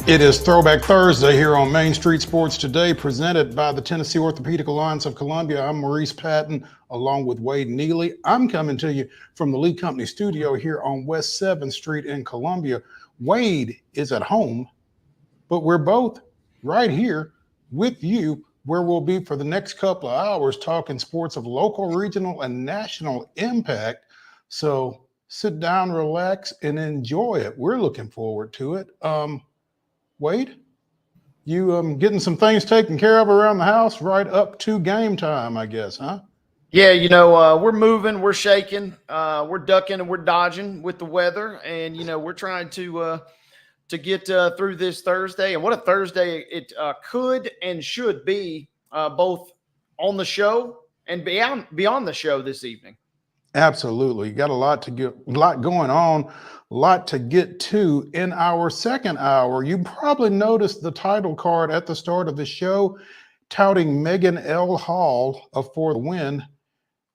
It is Throwback Thursday here on Main Street Sports Today, presented by the Tennessee Orthopedic Alliance of Columbia. I'm Maurice Patton, along with Wade Neely. I'm coming to you from the Lee Company studio here on West 7th Street in Columbia. Wade is at home, but we're both right here with you, where we'll be for the next couple of hours talking sports of local, regional, and national impact. So sit down, relax, and enjoy it. We're looking forward to it. Wade, you getting some things taken care of around the house right up to game time, I guess, huh? Yeah, we're moving, we're shaking, we're ducking and we're dodging with the weather, and we're trying to get through this Thursday. And what a Thursday it could and should be, both on the show and beyond the show this evening. Absolutely, got a lot going on, a lot to get to in our second hour. You probably noticed the title card at the start of the show, touting Megan L. Hall of For the Win.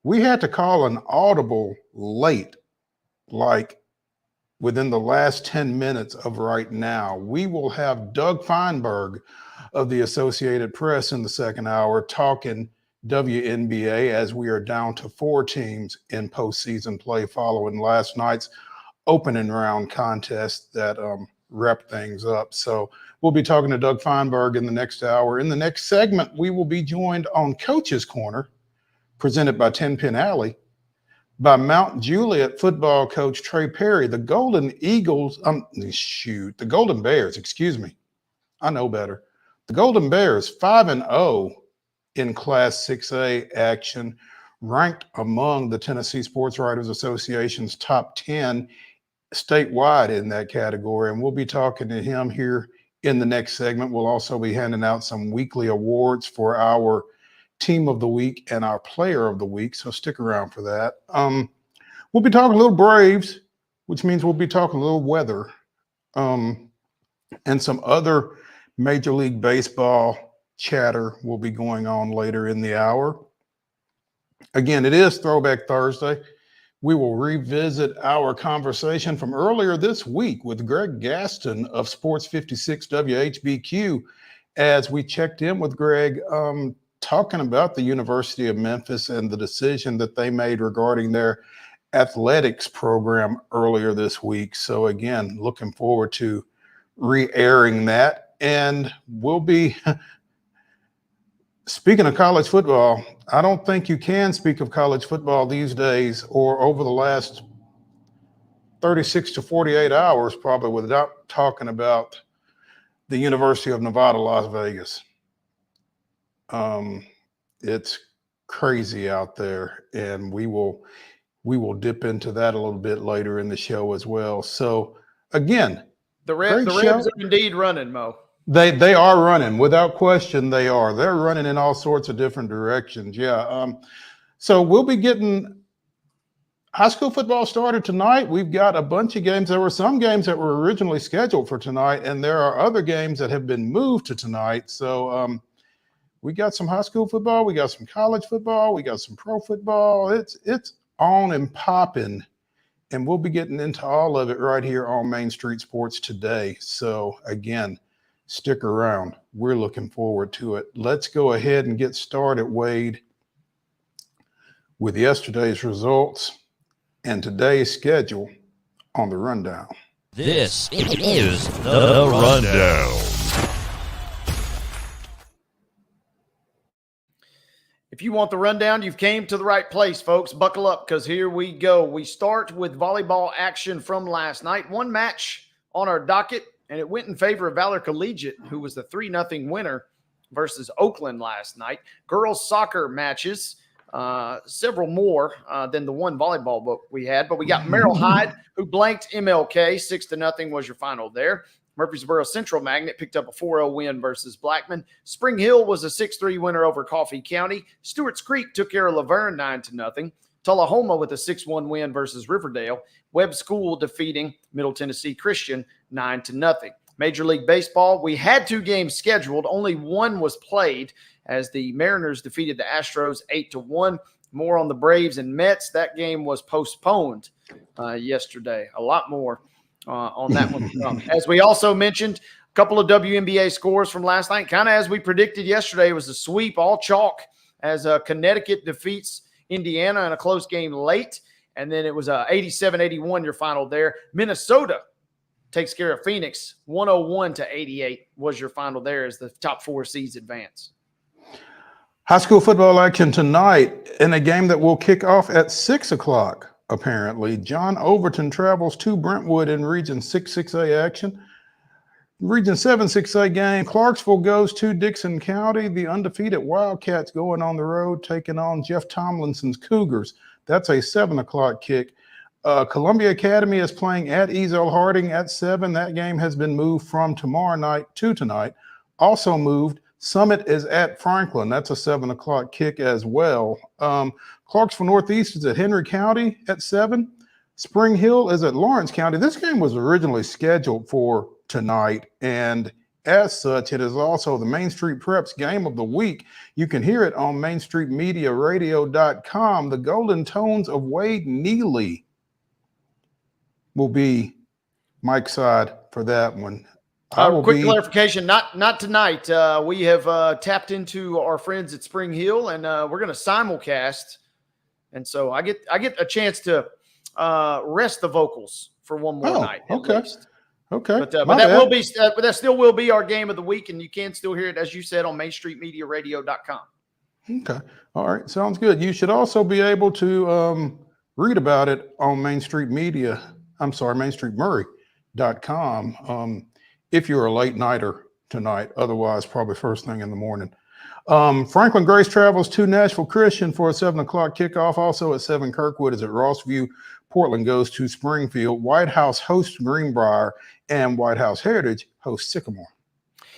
We had to call an audible late, like within the last 10 minutes of right now. We will have Doug FEINBERG of the Associated Press in the second hour talking WNBA, as we are down to 4 teams in postseason play following last night's opening round contest that wrapped things up. So we'll be talking to Doug FEINBERG in the next hour. In the next segment, we will be joined on Coach's Corner, presented by 10 Pin Alley, by Mount Juliet football coach TREY Perry. The Golden Bears, excuse me. I know better. The Golden Bears, 5-0 in Class 6A action, ranked among the Tennessee Sports Writers Association's top 10 statewide in that category. And we'll be talking to him here in the next segment. We'll also be handing out some weekly awards for our Team of the Week and our Player of the Week, so stick around for that. We'll be talking a little Braves, which means we'll be talking a little weather, and some other Major League Baseball chatter will be going on later in the hour. Again, it is Throwback Thursday. We will revisit our conversation from earlier this week with Greg Gaston of Sports 56 WHBQ, as we checked in with Greg, talking about the University of Memphis and the decision that they made regarding their athletics program earlier this week. So again, looking forward to re-airing that. And we'll be speaking of college football. I don't think you can speak of college football these days or over the last 36 to 48 hours probably without talking about the University of Nevada, Las Vegas. It's crazy out there, and we will dip into that a little bit later in the show as well. So again, the Rebs are indeed running, Mo. They are running, without question. They're running in all sorts of different directions. Yeah. So we'll be getting high school football started tonight. We've got a bunch of games. There were some games that were originally scheduled for tonight, and there are other games that have been moved to tonight. So we got some high school football, we got some college football, we got some pro football. It's on and popping, and we'll be getting into all of it right here on Main Street Sports Today. So again, stick around. We're looking forward to it. Let's go ahead and get started, Wade, with yesterday's results and today's schedule on the rundown. This is the rundown. If you want the rundown, you've came to the right place, folks. Buckle up, because here we go. We start with volleyball action from last night. One match on our docket, and it went in favor of Valor Collegiate, who was the 3-0 winner versus Oakland last night. Girls soccer matches, several more than the one volleyball book we had, but we got Merrill Hyde, who blanked MLK. 6-0 was your final there. Murfreesboro Central Magnet picked up a 4-0 win versus Blackman. Spring Hill was a 6-3 winner over Coffee County. Stewart's Creek took care of Laverne 9-0. Tullahoma with a 6-1 win versus Riverdale. Webb School defeating Middle Tennessee Christian 9-0. Major League Baseball, we had 2 games scheduled. Only one was played as the Mariners defeated the Astros 8-1. More on the Braves and Mets. That game was postponed yesterday. A lot more on that one. As we also mentioned, Couple of WNBA scores from last night, kind of as we predicted yesterday. It was a sweep, all chalk, as Connecticut defeats Indiana in a close game late. And then it was 87-81, your final there. Minnesota takes care of Phoenix. 101-88 was your final there as the top 4 seeds advance. High school football action tonight in a game that will kick off at 6 o'clock, apparently. John Overton travels to Brentwood in Region 6-6A action. Region 7-6A game, Clarksville goes to Dixon County. The undefeated Wildcats going on the road, taking on Jeff Tomlinson's Cougars. That's a 7 o'clock kick. Columbia Academy is playing at Ezel Harding at 7. That game has been moved from tomorrow night to tonight. Also moved, Summit is at Franklin. That's a 7 o'clock kick as well. Clarksville Northeast is at Henry County at 7. Spring Hill is at Lawrence County. This game was originally scheduled for tonight, and as such, it is also the Main Street Preps game of the week. You can hear it on mainstreetmediaradio.com. The Golden Tones of Wade Neely will be Mike's side for that one. Quick clarification, not tonight. We have tapped into our friends at Spring Hill, and we're going to simulcast. And so I get a chance to rest the vocals for one more night. Okay. Okay. But that still will be our game of the week, and you can still hear it, as you said, on mainstreetmediaradio.com. Okay. All right. Sounds good. You should also be able to read about it on mainstreetmurray.com if you're a late nighter tonight. Otherwise, probably first thing in the morning. Franklin Grace travels to Nashville Christian for a 7 o'clock kickoff. Also at 7, Kirkwood is at Rossview. Portland goes to Springfield. White House hosts Greenbrier, and White House Heritage hosts Sycamore.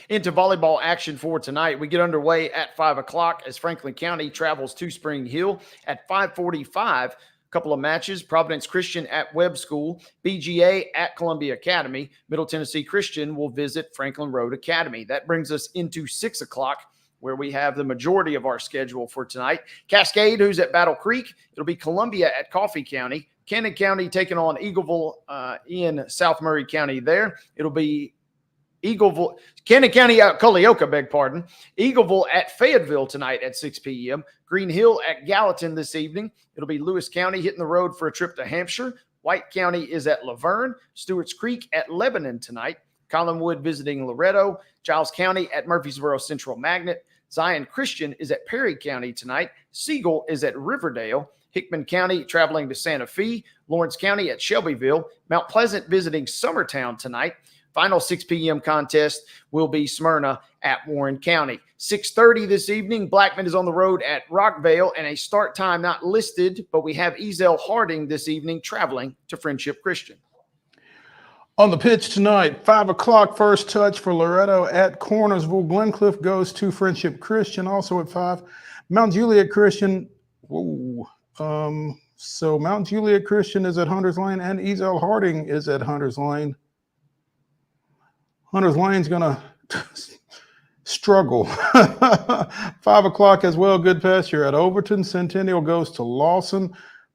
Into volleyball action for tonight. We get underway at 5 o'clock as Franklin County travels to Spring Hill. At 5:45, a couple of matches. Providence Christian at Webb School. BGA at Columbia Academy. Middle Tennessee Christian will visit Franklin Road Academy. That brings us into 6 o'clock, where we have the majority of our schedule for tonight. Cascade, who's at Battle Creek. It'll be Columbia at Coffee County. Cannon County taking on Eagleville in South Murray County there. It'll be Cannon County at Culleoka, beg pardon. Eagleville at Fayetteville tonight at 6 p.m. Green Hill at Gallatin this evening. It'll be Lewis County hitting the road for a trip to Hampshire. White County is at Laverne. Stewart's Creek at Lebanon tonight. Collinwood visiting Loretto. Giles County at Murfreesboro Central Magnet. Zion Christian is at Perry County tonight. Siegel is at Riverdale. Hickman County traveling to Santa Fe. Lawrence County at Shelbyville. Mount Pleasant visiting Summertown tonight. Final 6 p.m. contest will be Smyrna at Warren County. 6:30 this evening, Blackman is on the road at Rockvale, and a start time not listed, but we have Ezel Harding this evening traveling to Friendship Christian. On the pitch tonight, 5 o'clock, first touch for Loretto at Cornersville. Glencliff goes to Friendship Christian, also at 5. Mount Juliet Christian, so Mount Juliet Christian is at Hunter's Lane, and Ezel Harding is at Hunter's Lane. Hunter's Lane's going to struggle. 5 o'clock as well, good pasture at Overton. Centennial goes to Lawson.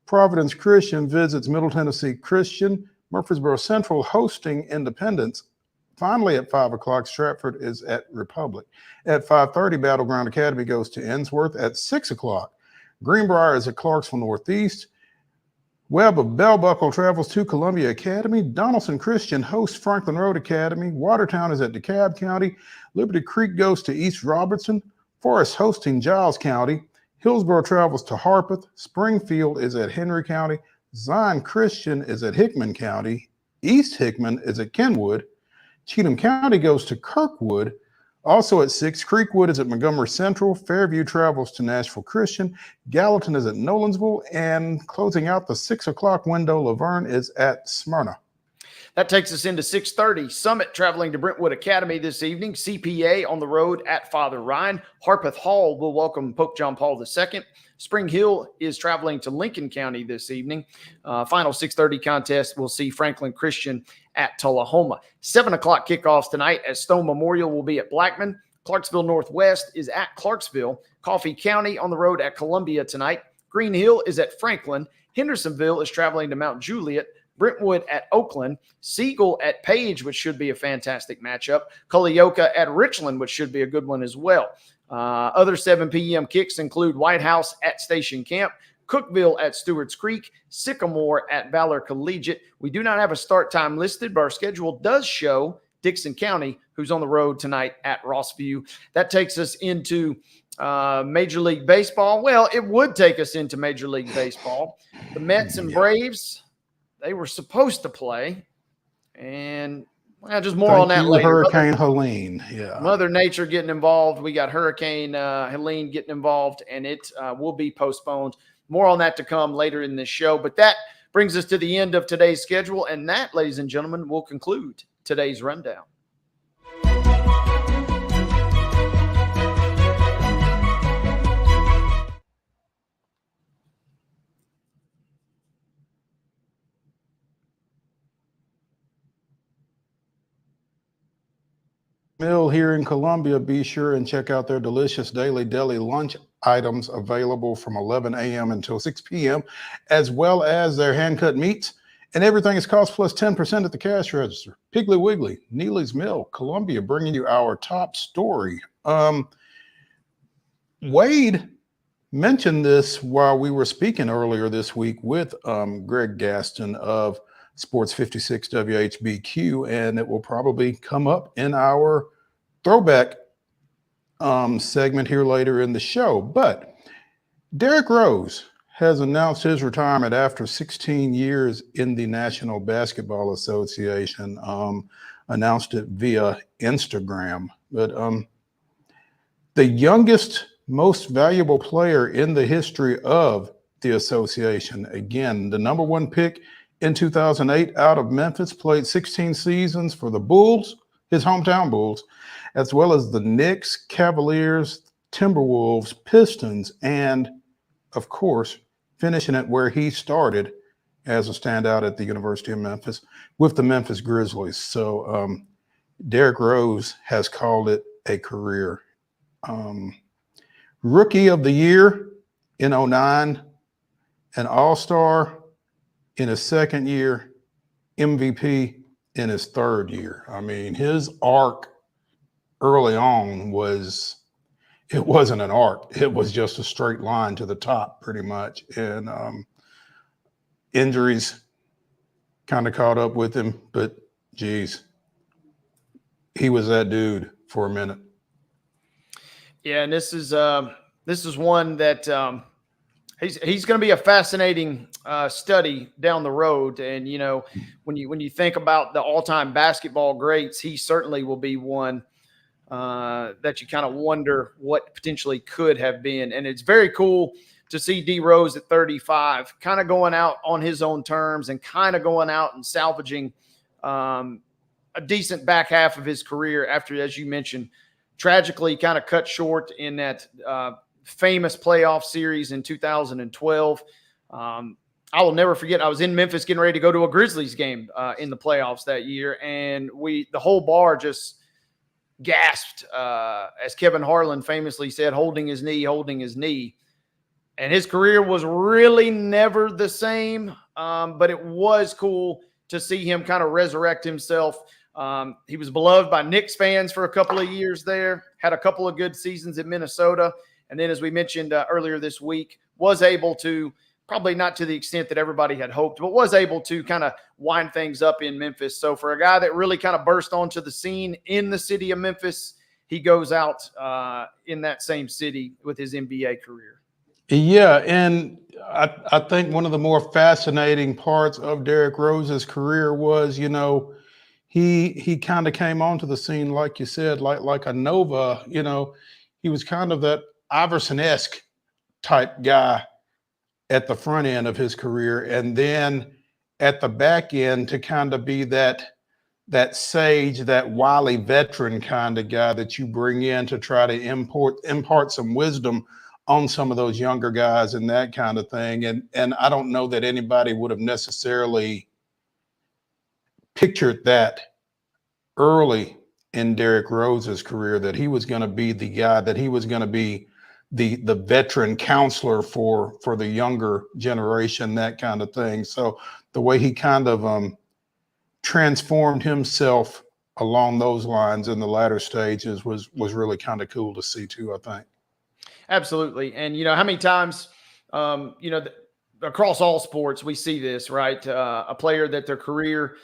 Providence Christian visits Middle Tennessee Christian. Murfreesboro Central hosting Independence. Finally, at 5 o'clock, Stratford is at Republic. At 5:30, Battleground Academy goes to Ensworth. At 6 o'clock, Greenbrier is at Clarksville Northeast. Webb of Bell Buckle travels to Columbia Academy. Donaldson Christian hosts Franklin Road Academy. Watertown is at DeKalb County. Liberty Creek goes to East Robertson. Forest hosting Giles County. Hillsborough travels to Harpeth. Springfield is at Henry County. Zion Christian is at Hickman County. East Hickman is at Kenwood. Cheatham County goes to Kirkwood. Also at 6, Creekwood is at Montgomery Central. Fairview travels to Nashville Christian. Gallatin is at Nolensville. And closing out the 6 o'clock window, Laverne is at Smyrna. That takes us into 6:30. Summit traveling to Brentwood Academy this evening. CPA on the road at Father Ryan. Harpeth Hall will welcome Pope John Paul II. Spring Hill is traveling to Lincoln County this evening. Final 6:30 contest will see Franklin Christian at Tullahoma. 7 o'clock kickoffs tonight as Stone Memorial will be at Blackman. Clarksville Northwest is at Clarksville. Coffee County on the road at Columbia tonight. Green Hill is at Franklin. Hendersonville is traveling to Mount Juliet. Brentwood at Oakland, Siegel at Page, which should be a fantastic matchup, Culleoka at Richland, which should be a good one as well. Other 7 p.m. kicks include White House at Station Camp, Cookville at Stewart's Creek, Sycamore at Valor Collegiate. We do not have a start time listed, but our schedule does show Dixon County, who's on the road tonight at Rossview. That takes us into Major League Baseball. Well, it would take us into Major League Baseball. The Mets and Braves, they were supposed to play. And just more on that later. Hurricane Helene. Yeah. Mother Nature getting involved. We got Hurricane Helene getting involved, and it will be postponed. More on that to come later in this show. But that brings us to the end of today's schedule. And that, ladies and gentlemen, will conclude today's rundown. Mill here in Columbia, be sure and check out their delicious daily deli lunch items available from 11 a.m. until 6 p.m., as well as their hand-cut meats. And everything is cost plus 10% at the cash register. Piggly Wiggly, Neely's Mill, Columbia, bringing you our top story. Wade mentioned this while we were speaking earlier this week with Greg Gaston of Sports 56 WHBQ, and it will probably come up in our throwback segment here later in the show. But Derrick Rose has announced his retirement after 16 years in the National Basketball Association, announced it via Instagram. But the youngest, most valuable player in the history of the association, again, the number 1 pick in 2008 out of Memphis, played 16 seasons for the Bulls, his hometown Bulls, as well as the Knicks, Cavaliers, Timberwolves, Pistons, and, of course, finishing it where he started as a standout at the University of Memphis with the Memphis Grizzlies. So Derrick Rose has called it a career. Rookie of the Year in 2009, an All-Star in his second year, MVP in his third year. I mean, his arc early on it wasn't an arc. It was just a straight line to the top pretty much. And injuries kind of caught up with him, but geez, he was that dude for a minute. Yeah, and this is one that he's going to be a fascinating study down the road. And you know, when you think about the all-time basketball greats, he certainly will be one that you kind of wonder what potentially could have been. And it's very cool to see D Rose at 35, kind of going out on his own terms and kind of going out and salvaging a decent back half of his career after, as you mentioned, tragically kind of cut short in that famous playoff series in 2012. I will never forget, I was in Memphis getting ready to go to a Grizzlies game in the playoffs that year, and the whole bar just gasped, as Kevin Harlan famously said, holding his knee. And his career was really never the same, but it was cool to see him kind of resurrect himself. He was beloved by Knicks fans for a couple of years there, had a couple of good seasons in Minnesota, and then, as we mentioned earlier this week, was able to, probably not to the extent that everybody had hoped, but was able to kind of wind things up in Memphis. So for a guy that really kind of burst onto the scene in the city of Memphis, he goes out in that same city with his NBA career. Yeah, and I think one of the more fascinating parts of Derrick Rose's career was, you know, he kind of came onto the scene, like you said, like a Nova. You know, he was kind of that Iverson-esque type guy at the front end of his career, and then at the back end to kind of be that sage, that wily veteran kind of guy that you bring in to try to impart some wisdom on some of those younger guys and that kind of thing. And I don't know that anybody would have necessarily pictured that early in Derrick Rose's career, that he was going to be the guy, that he was going to be the veteran counselor for the younger generation, that kind of thing. So the way he kind of transformed himself along those lines in the latter stages was really kind of cool to see too, I think. Absolutely. And, how many times, across all sports, we see this, right? A player that their career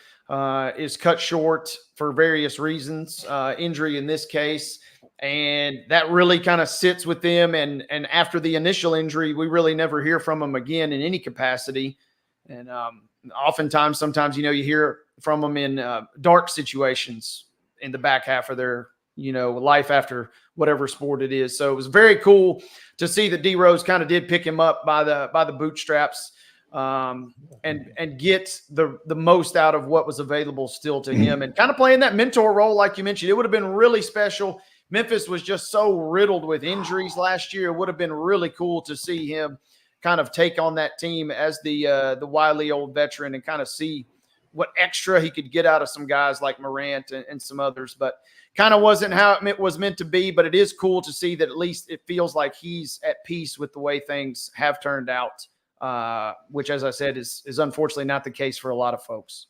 is cut short for various reasons, injury in this case, and that really kind of sits with them. And after the initial injury, we really never hear from them again in any capacity. And oftentimes, sometimes, you hear from them in dark situations in the back half of their, life after whatever sport it is. So it was very cool to see that D Rose kind of did pick him up by the bootstraps and get the most out of what was available still to him, and kind of playing that mentor role, like you mentioned. It would have been really special. Memphis was just so riddled with injuries last year. It would have been really cool to see him kind of take on that team as the wily old veteran and kind of see what extra he could get out of some guys like Morant and some others. But kind of wasn't how it was meant to be. But it is cool to see that at least it feels like he's at peace with the way things have turned out, which, as I said, is unfortunately not the case for a lot of folks.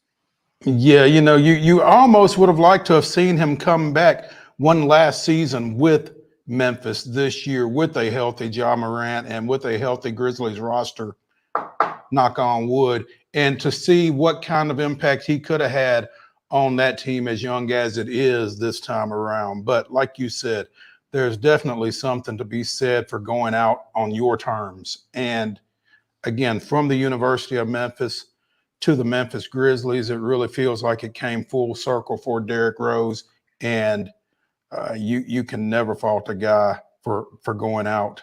Yeah, you almost would have liked to have seen him come back one last season with Memphis this year with a healthy Ja Morant and with a healthy Grizzlies roster, knock on wood, and to see what kind of impact he could have had on that team as young as it is this time around. But like you said, there's definitely something to be said for going out on your terms. And again, from the University of Memphis to the Memphis Grizzlies, it really feels like it came full circle for Derrick Rose. And you can never fault a guy for going out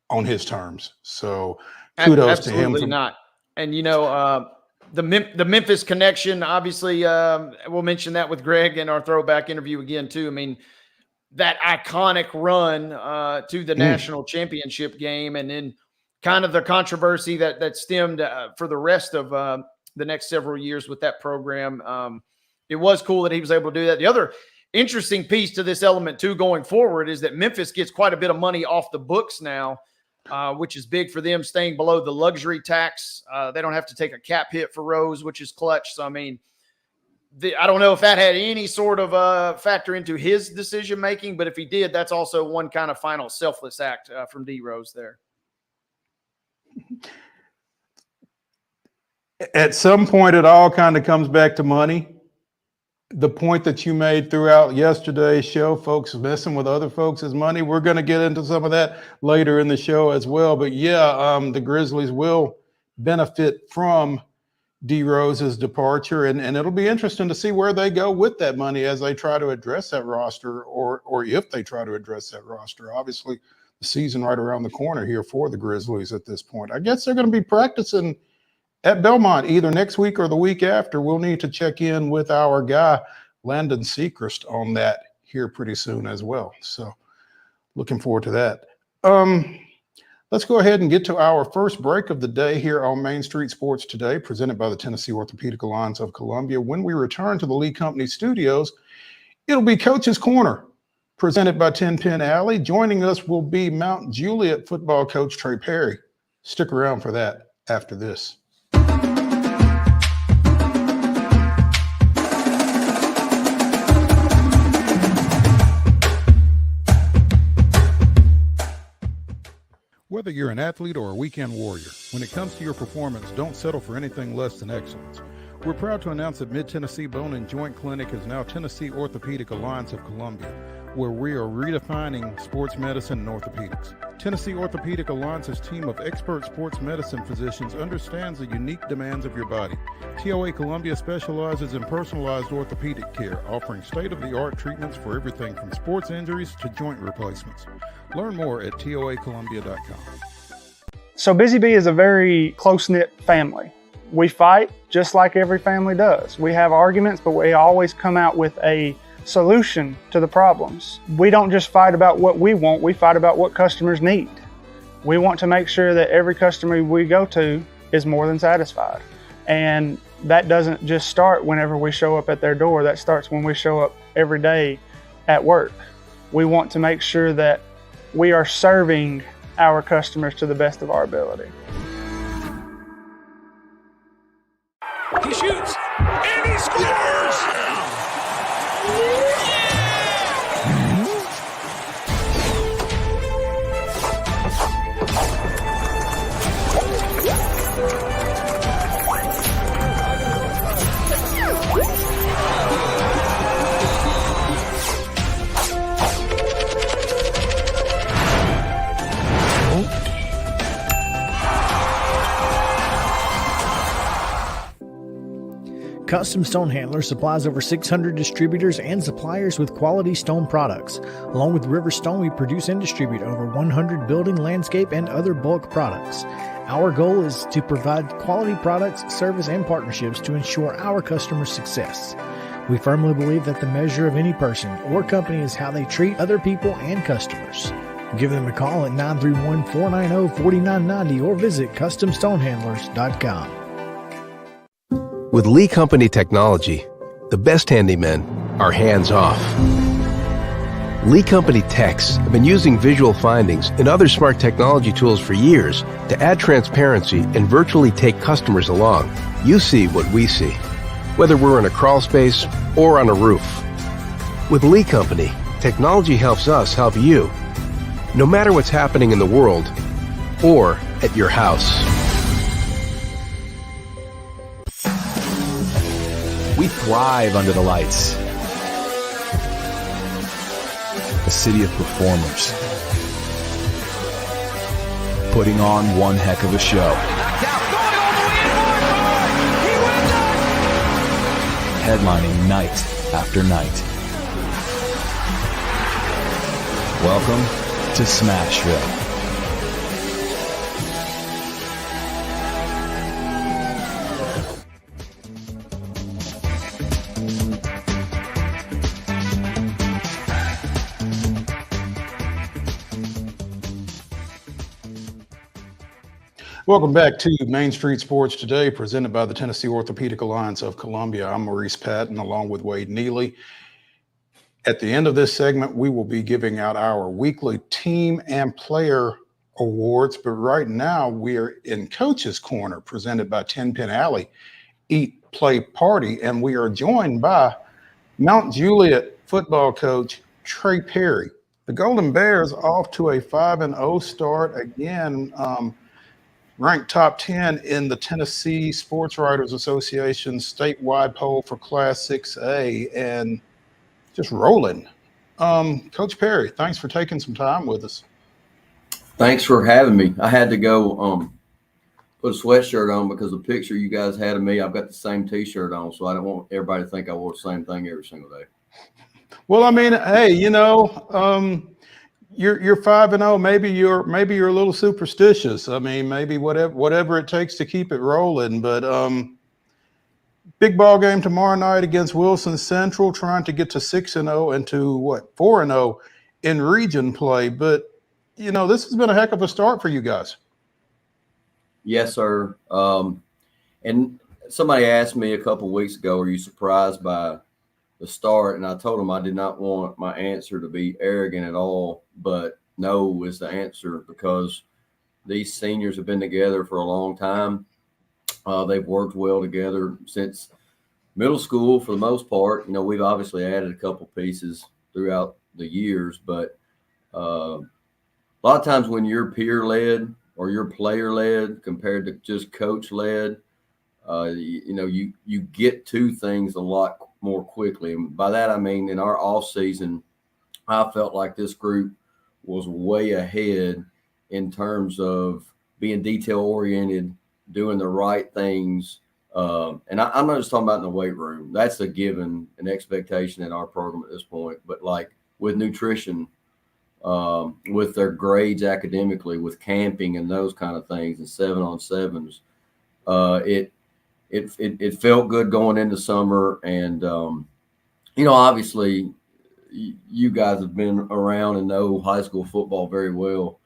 on his terms. So kudos to him. Absolutely not. And, the Memphis connection, obviously, we'll mention that with Greg in our throwback interview again, too. I mean, that iconic run to the national championship game, and then kind of the controversy that stemmed for the rest of the next several years with that program. It was cool that he was able to do that. The other interesting piece to this element, too, going forward is that Memphis gets quite a bit of money off the books now, which is big for them, staying below the luxury tax. They don't have to take a cap hit for Rose, which is clutch. So, I mean, I don't know if that had any sort of factor into his decision-making, but if he did, that's also one kind of final selfless act from D Rose there. At some point, it all kind of comes back to money. The point that you made throughout yesterday's show, folks messing with other folks' money. We're going to get into some of that later in the show as well. But yeah, the Grizzlies will benefit from D Rose's departure, and it'll be interesting to see where they go with that money as they try to address that roster, or if they try to address that roster. Obviously, the season right around the corner here for the Grizzlies at this point. I guess they're going to be practicing at Belmont either next week or the week after. We'll need to check in with our guy, Landon Sechrist, on that here pretty soon as well. So looking forward to that. Let's go ahead and get to our first break of the day here on Main Street Sports Today, presented by the Tennessee Orthopedic Alliance of Columbia. When we return to the Lee Company studios, it'll be Coach's Corner, presented by 10 Pin Alley. Joining us will be Mount Juliet football coach TREY Perry. Stick around for that after this. Whether you're an athlete or a weekend warrior, when it comes to your performance, don't settle for anything less than excellence. We're proud to announce that Mid-Tennessee Bone and Joint Clinic is now Tennessee Orthopedic Alliance of Columbia, where we are redefining sports medicine and orthopedics. Tennessee Orthopedic Alliance's team of expert sports medicine physicians understands the unique demands of your body. TOA Columbia specializes in personalized orthopedic care, offering state-of-the-art treatments for everything from sports injuries to joint replacements. Learn more at toacolumbia.com. So Busy Bee is a very close-knit family. We fight just like every family does. We have arguments, but we always come out with a solution to the problems. We don't just fight about what we want, we fight about what customers need. We want to make sure that every customer we go to is more than satisfied. And that doesn't just start whenever we show up at their door, that starts when we show up every day at work. We want to make sure that we are serving our customers to the best of our ability. He shoots and he scores! Custom Stone Handler supplies over 600 distributors and suppliers with quality stone products. Along with River Stone, we produce and distribute over 100 building, landscape, and other bulk products. Our goal is to provide quality products, service, and partnerships to ensure our customers' success. We firmly believe that the measure of any person or company is how they treat other people and customers. Give them a call at 931-490-4990 or visit CustomStonehandlers.com. With Lee Company technology, the best handymen are hands-off. Lee Company techs have been using visual findings and other smart technology tools for years to add transparency and virtually take customers along. You see what we see, whether we're in a crawl space or on a roof. With Lee Company, technology helps us help you, no matter what's happening in the world or at your house. We thrive under the lights. A city of performers. Putting on one heck of a show. Headlining night after night. Welcome to Smashville. Welcome back to Main Street Sports Today, presented by the Tennessee Orthopedic Alliance of Columbia. I'm Maurice Patton, along with Wade Neely. At the end of this segment, we will be giving out our weekly team and player awards, but right now we are in Coach's Corner, presented by 10 Pin Alley Eat, Play, Party, and we are joined by Mount Juliet football coach TREY Perry. The Golden Bears off to a 5-0 start again, ranked top 10 in the Tennessee Sports Writers Association statewide poll for Class 6A and just rolling. Coach Perry, thanks for taking some time with us. Thanks for having me. I had to go put a sweatshirt on because the picture you guys had of me, I've got the same T-shirt on, so I don't want everybody to think I wore the same thing every single day. Well, I mean, hey, you know, you're 5-0. Maybe you're a little superstitious. I mean, maybe whatever it takes to keep it rolling. But big ball game tomorrow night against Wilson Central, trying to get to 6-0 and to 4-0 in region play. But you know, this has been a heck of a start for you guys. Yes, sir. And somebody asked me a couple of weeks ago, "Are you surprised by the start?" And I told them I did not want my answer to be arrogant at all, but no is the answer, because these seniors have been together for a long time. They've worked well together since middle school for the most part. You know, we've obviously added a couple pieces throughout the years, but a lot of times when you're peer-led or you're player-led compared to just coach-led, you know, you get to things a lot more quickly. And by that, I mean, in our off season, I felt like this group was way ahead in terms of being detail oriented, doing the right things. And I'm not just talking about in the weight room. That's a given, an expectation in our program at this point. But like with nutrition, with their grades academically, with camping and those kind of things, and 7-on-7s, it felt good going into summer. And, you know, obviously you guys have been around and know high school football very well.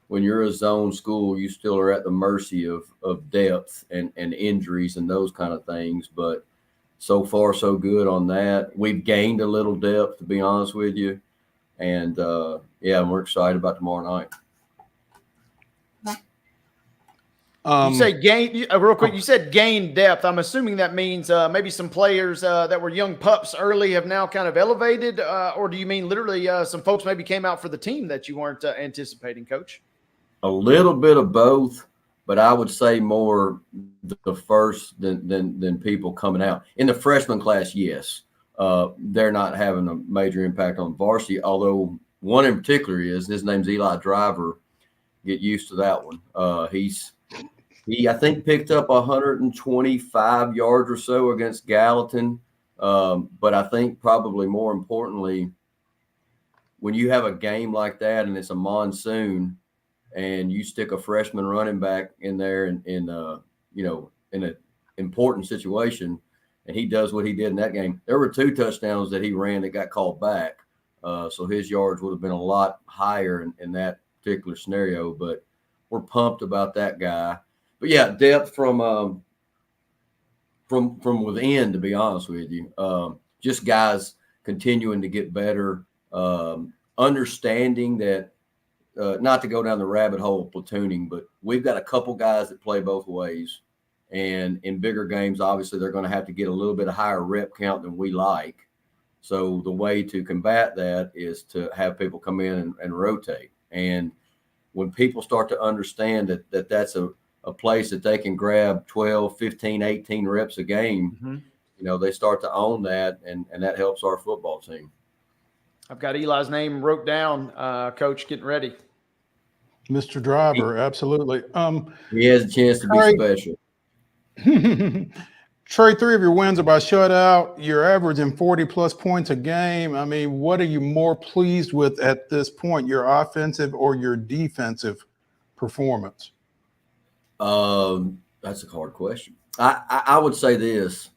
When you're a zone school, you still are at the mercy of depth and injuries and those kind of things. But so far, so good on that. We've gained a little depth, to be honest with you. And we're excited about tomorrow night. You say gain real quick. You said gain depth. I'm assuming that means maybe some players that were young pups early have now kind of elevated, or do you mean literally some folks maybe came out for the team that you weren't anticipating, Coach? A little bit of both, but I would say more the first than people coming out in the freshman class. Yes, they're not having a major impact on varsity. Although one in particular is his name's Eli Driver. Get used to that one. He, I think, picked up 125 yards or so against Gallatin. But I think probably more importantly, when you have a game like that and it's a monsoon and you stick a freshman running back in there in an important situation, and he does what he did in that game, there were 2 touchdowns that he ran that got called back. So his yards would have been a lot higher in that particular scenario. But we're pumped about that guy. But yeah, depth from within, to be honest with you. Just guys continuing to get better, understanding that not to go down the rabbit hole of platooning, but we've got a couple guys that play both ways. And in bigger games, obviously, they're going to have to get a little bit of higher rep count than we like. So the way to combat that is to have people come in and rotate. And when people start to understand that that's a place that they can grab 12, 15, 18 reps a game, they start to own that, and that helps our football team. I've got Eli's name wrote down, Coach, getting ready. Mr. Driver, absolutely. He has a chance to be special. Trey, 3 of your wins are by shutout. You're averaging 40-plus points a game. I mean, what are you more pleased with at this point, your offensive or your defensive performance? That's a hard question. I would say this.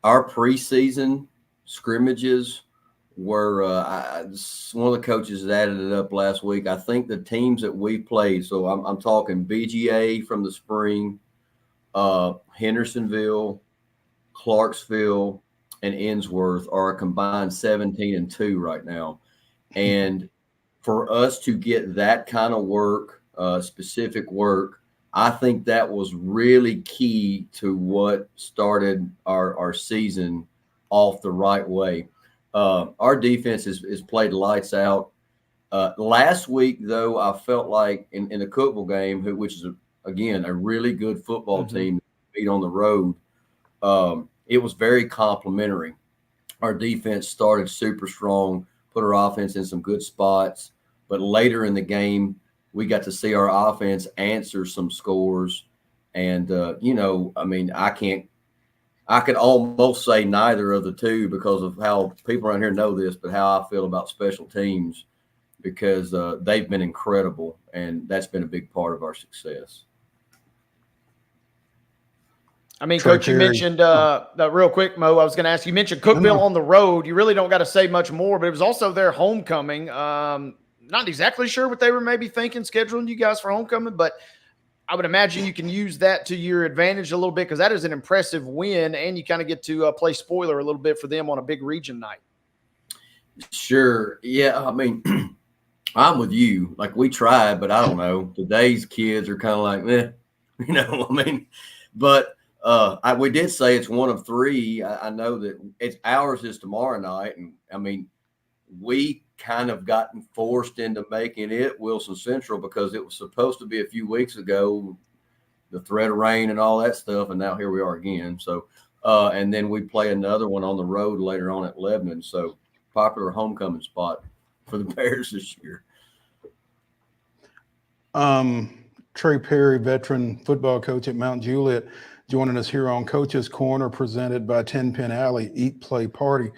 Our preseason scrimmages were one of the coaches that added it up last week. I think the teams that we played, so I'm talking BGA from the spring, Hendersonville, Clarksville, and Ensworth are a combined 17-2 right now. And for us to get that kind of work, specific work, I think that was really key to what started our season off the right way. Our defense is played lights out. Last week, though, I felt like in the Cookeville game, which is, again, a really good football team beat on the road, it was very complimentary. Our defense started super strong, put our offense in some good spots, but later in the game, we got to see our offense answer some scores. And, I could almost say neither of the two because of how people around here know this, but how I feel about special teams, because they've been incredible, and that's been a big part of our success. I mean, Coach, you mentioned real quick, Mo, I was going to ask, you mentioned Cookeville on the road. You really don't got to say much more, but it was also their homecoming. Not exactly sure what they were maybe thinking, scheduling you guys for homecoming, but I would imagine you can use that to your advantage a little bit, because that is an impressive win, and you kind of get to play spoiler a little bit for them on a big region night. Sure. Yeah, I mean, I'm with you. Like, we tried, but I don't know. Today's kids are kind of like, but we did say it's one of 3. I know that ours is tomorrow night. And I mean, we kind of gotten forced into making it Wilson Central because it was supposed to be a few weeks ago, the threat of rain and all that stuff. And now here we are again. So, and then we play another one on the road later on at Lebanon. So popular homecoming spot for the Bears this year. Trey Perry, veteran football coach at Mount Juliet, joining us here on Coach's Corner, presented by 10 Pin Alley Eat Play Party.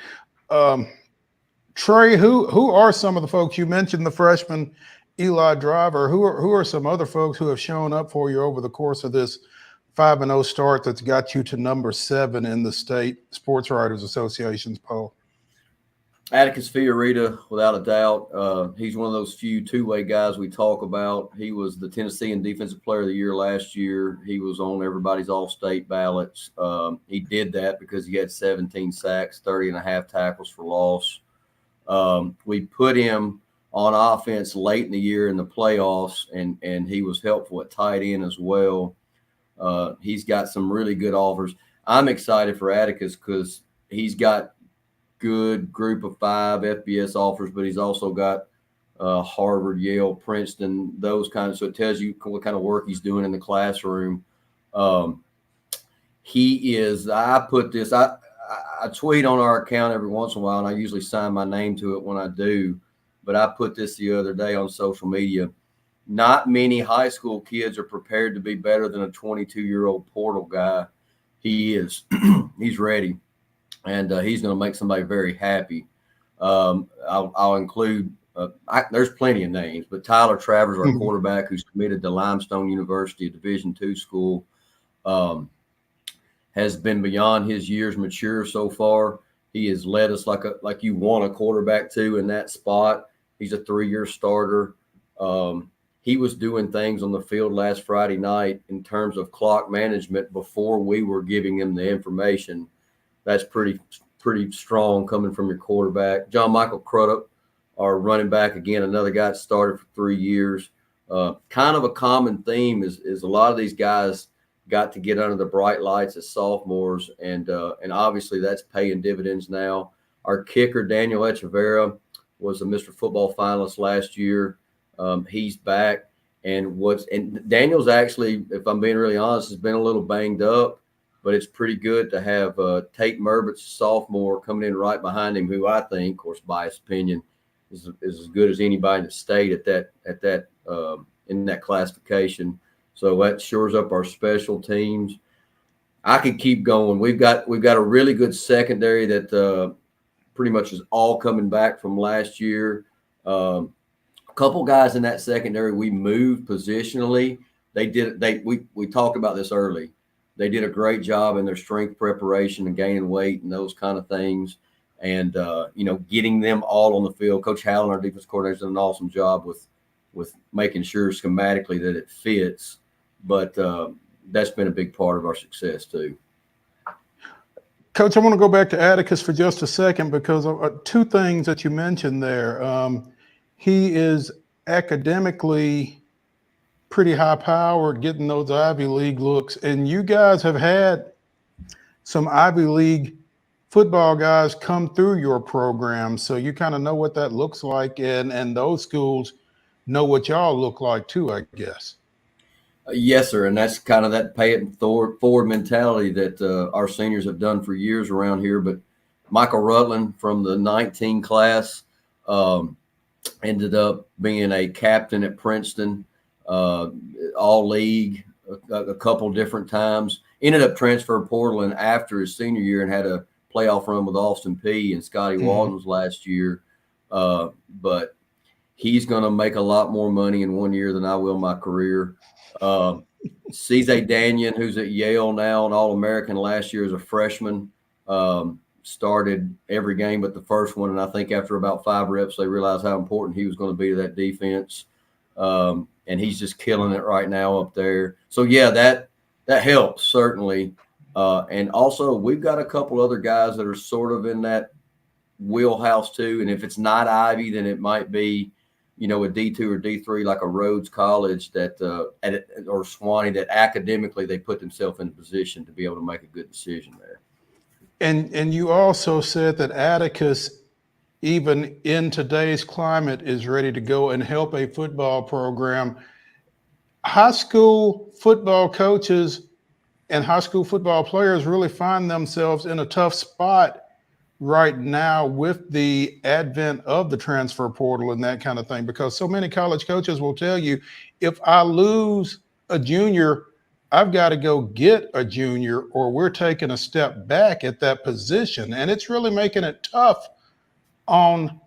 Trey, who are some of the folks you mentioned? The freshman Eli Driver. Who are some other folks who have shown up for you over the course of this 5-0 start that's got you to number 7 in the state Sports Writers Association's poll? Atticus Fiorita, without a doubt. He's one of those few two-way guys we talk about. He was the Tennessean Defensive Player of the Year last year. He was on everybody's all-state ballots. He did that because he had 17 sacks, 30 and a half tackles for loss. We put him on offense late in the year in the playoffs, and he was helpful at tight end as well. He's got some really good offers. I'm excited for Atticus because he's got good group of 5 FBS offers, but he's also got Harvard, Yale, Princeton, those kinds. So it tells you what kind of work he's doing in the classroom. He is, I tweet on our account every once in a while, and I usually sign my name to it when I do, but I put this the other day on social media. Not many high school kids are prepared to be better than a 22-year-old portal guy. He is. He's ready, and he's going to make somebody very happy. I'll include there's plenty of names, but Tyler Travers, our quarterback, who's committed to Limestone University, a Division II school, has been beyond his years mature so far. He has led us like you want a quarterback to in that spot. He's a 3-year starter. He was doing things on the field last Friday night in terms of clock management before we were giving him the information. That's pretty strong coming from your quarterback. John Michael Crudup, our running back, again, another guy that started for 3 years. Kind of a common theme is a lot of these guys got to get under the bright lights as sophomores, and obviously that's paying dividends now. Our kicker, Daniel Echeverria, was a Mr. Football finalist last year. He's back, and Daniel's actually, if I'm being really honest, has been a little banged up, but it's pretty good to have Tate Merbitt's sophomore coming in right behind him, who I think, of course, biased opinion, is as good as anybody in the state at that in that classification. So that shores up our special teams. I could keep going. We've got a really good secondary that pretty much is all coming back from last year. A couple guys in that secondary we moved positionally. We talked about this early. They did a great job in their strength preparation and gaining weight and those kind of things. And getting them all on the field. Coach Hallen, our defense coordinator, has done an awesome job with making sure schematically that it fits. But that's been a big part of our success too. Coach, I want to go back to Atticus for just a second because of 2 things that you mentioned there. He is academically pretty high-powered, getting those Ivy League looks, and you guys have had some Ivy League football guys come through your program, so you kind of know what that looks like, and those schools know what y'all look like too, I guess. Yes, sir, and that's kind of that pay it forward mentality that our seniors have done for years around here. But Michael Rutland from the 19 class ended up being a captain at Princeton, all league a couple different times. Ended up transferring Portland after his senior year and had a playoff run with Austin Peay and Scotty Walden's last year. But he's going to make a lot more money in 1 year than I will my career. CJ Daniel, who's at Yale now, an All-American last year as a freshman, started every game but the first one. And I think after about 5 reps, they realized how important he was going to be to that defense. And he's just killing it right now up there. So, yeah, that helps certainly. And also we've got a couple other guys that are sort of in that wheelhouse too. And if it's not Ivy, then it might be, a D2 or D3, like a Rhodes College or Swanee, that academically they put themselves in a position to be able to make a good decision there. And you also said that Atticus, even in today's climate, is ready to go and help a football program. High school football coaches and high school football players really find themselves in a tough spot right now with the advent of the transfer portal and that kind of thing, because so many college coaches will tell you, if I lose a junior, I've got to go get a junior, or we're taking a step back at that position. And it's really making it tough on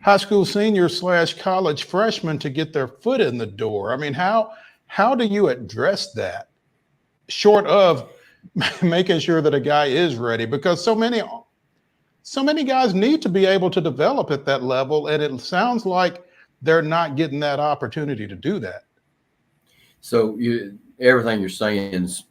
high school seniors / college freshmen to get their foot in the door. I mean, how do you address that, short of making sure that a guy is ready? Because so many guys need to be able to develop at that level, and it sounds like they're not getting that opportunity to do that. So everything you're saying is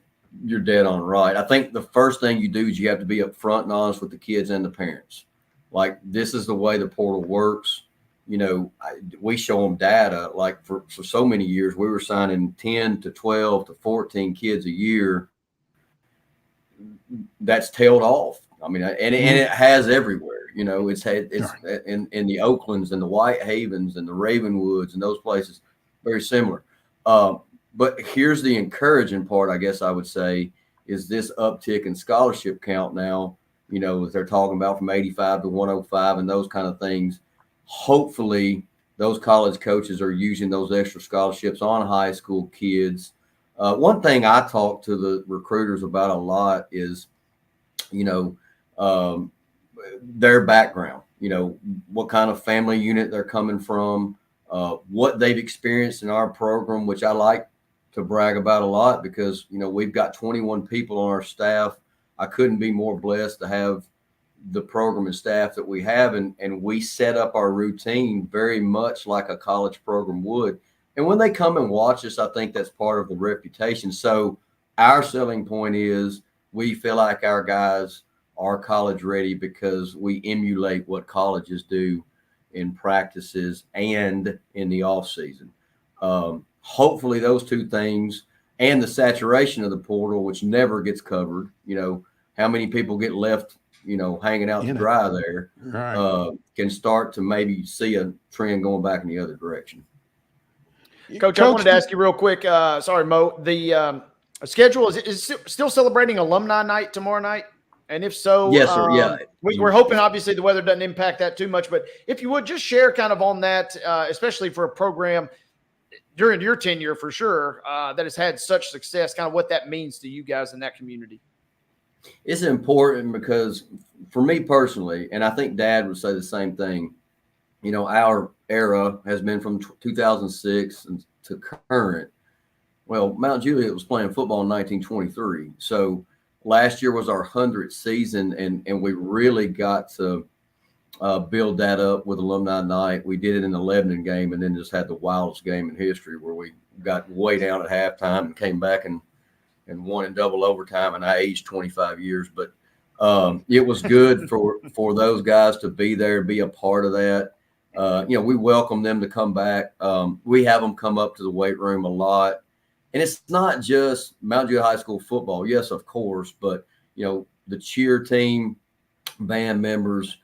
you're dead on right. I think the first thing you do is you have to be upfront and honest with the kids and the parents. like, this is the way the portal works. You know, we show them data. Like for so many years, we were signing 10 to 12 to 14 kids a year. That's tailed off. I mean, and it has everywhere. You know, it's in the Oaklands and the Whitehavens and the Ravenwoods and those places, very similar. But here's the encouraging part, I guess I would say, is this uptick in scholarship count now. You know, they're talking about from 85 to 105 and those kind of things. Hopefully, those college coaches are using those extra scholarships on high school kids. One thing I talk to the recruiters about a lot is, you know, their background, you know, what kind of family unit they're coming from, what they've experienced in our program, which I like to brag about a lot because, you know, we've got 21 people on our staff. I couldn't be more blessed to have the program and staff that we have. And we set up our routine very much like a college program would. And when they come and watch us, I think that's part of the reputation. So our selling point is we feel like our guys are college ready because we emulate what colleges do in practices and in the off season. Hopefully those two things and the saturation of the portal, which never gets covered, you know, how many people get left, you know, hanging out to dry there, can start to maybe see a trend going back in the other direction. Coach, I wanted to ask you real quick. Sorry, Mo. The schedule is still celebrating alumni night tomorrow night, and if so, yes, sir. Yeah, we're hoping obviously the weather doesn't impact that too much. But if you would just share kind of on that, especially for a program during your tenure for sure that has had such success, kind of what that means to you guys in that community. It's important because for me personally, and I think Dad would say the same thing, you know, our era has been from 2006 to current. Well, Mount Juliet was playing football in 1923. So last year was our 100th season, and we really got to build that up with alumni night. We did it in the Lebanon game and then just had the wildest game in history where we got way down at halftime and came back and won in double overtime. And I aged 25 years, but it was good for those guys to be there, be a part of that. You know, we welcome them to come back. We have them come up to the weight room a lot. And it's not just Mount Juliet High School football. Yes, of course. But, you know, the cheer team, band members,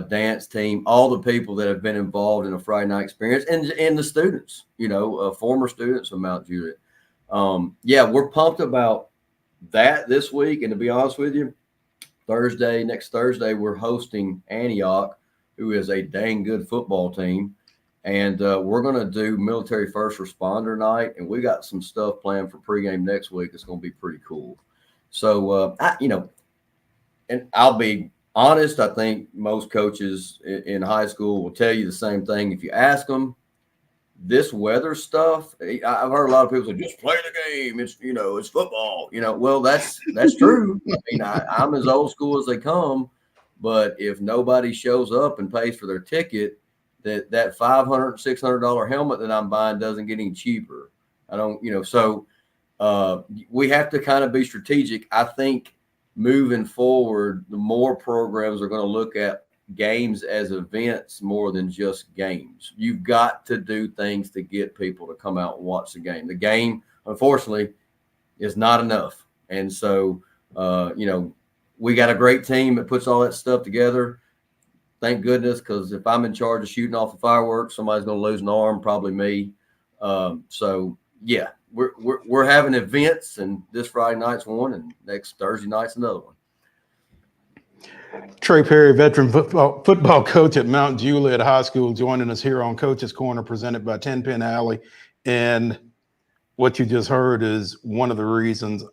dance team, all the people that have been involved in a Friday night experience and the students, you know, former students of Mount Juliet. Yeah, we're pumped about that this week. And to be honest with you, next Thursday, we're hosting Antioch, who is a dang good football team. And we're going to do military first responder night. And we got some stuff planned for pregame next week. It's going to be pretty cool. So, you know, and I'll be honest, I think most coaches in high school will tell you the same thing. If you ask them, this weather stuff, I've heard a lot of people say, just play the game. It's, you know, it's football. You know, well, that's true. I mean, I'm as old school as they come. But if nobody shows up and pays for their ticket, that $500, $600 helmet that I'm buying doesn't get any cheaper. I don't, you know, so we have to kind of be strategic. I think moving forward, the more programs are going to look at games as events more than just games. You've got to do things to get people to come out and watch the game. The game, unfortunately, is not enough. And so, you know, we got a great team that puts all that stuff together. Thank goodness, because if I'm in charge of shooting off the fireworks, somebody's going to lose an arm, probably me. So, yeah, we're having events, and this Friday night's one, and next Thursday night's another one. Trey Perry, veteran football coach at Mount Juliet High School, joining us here on Coach's Corner, presented by 10 Pin Alley. And what you just heard is one of the reasons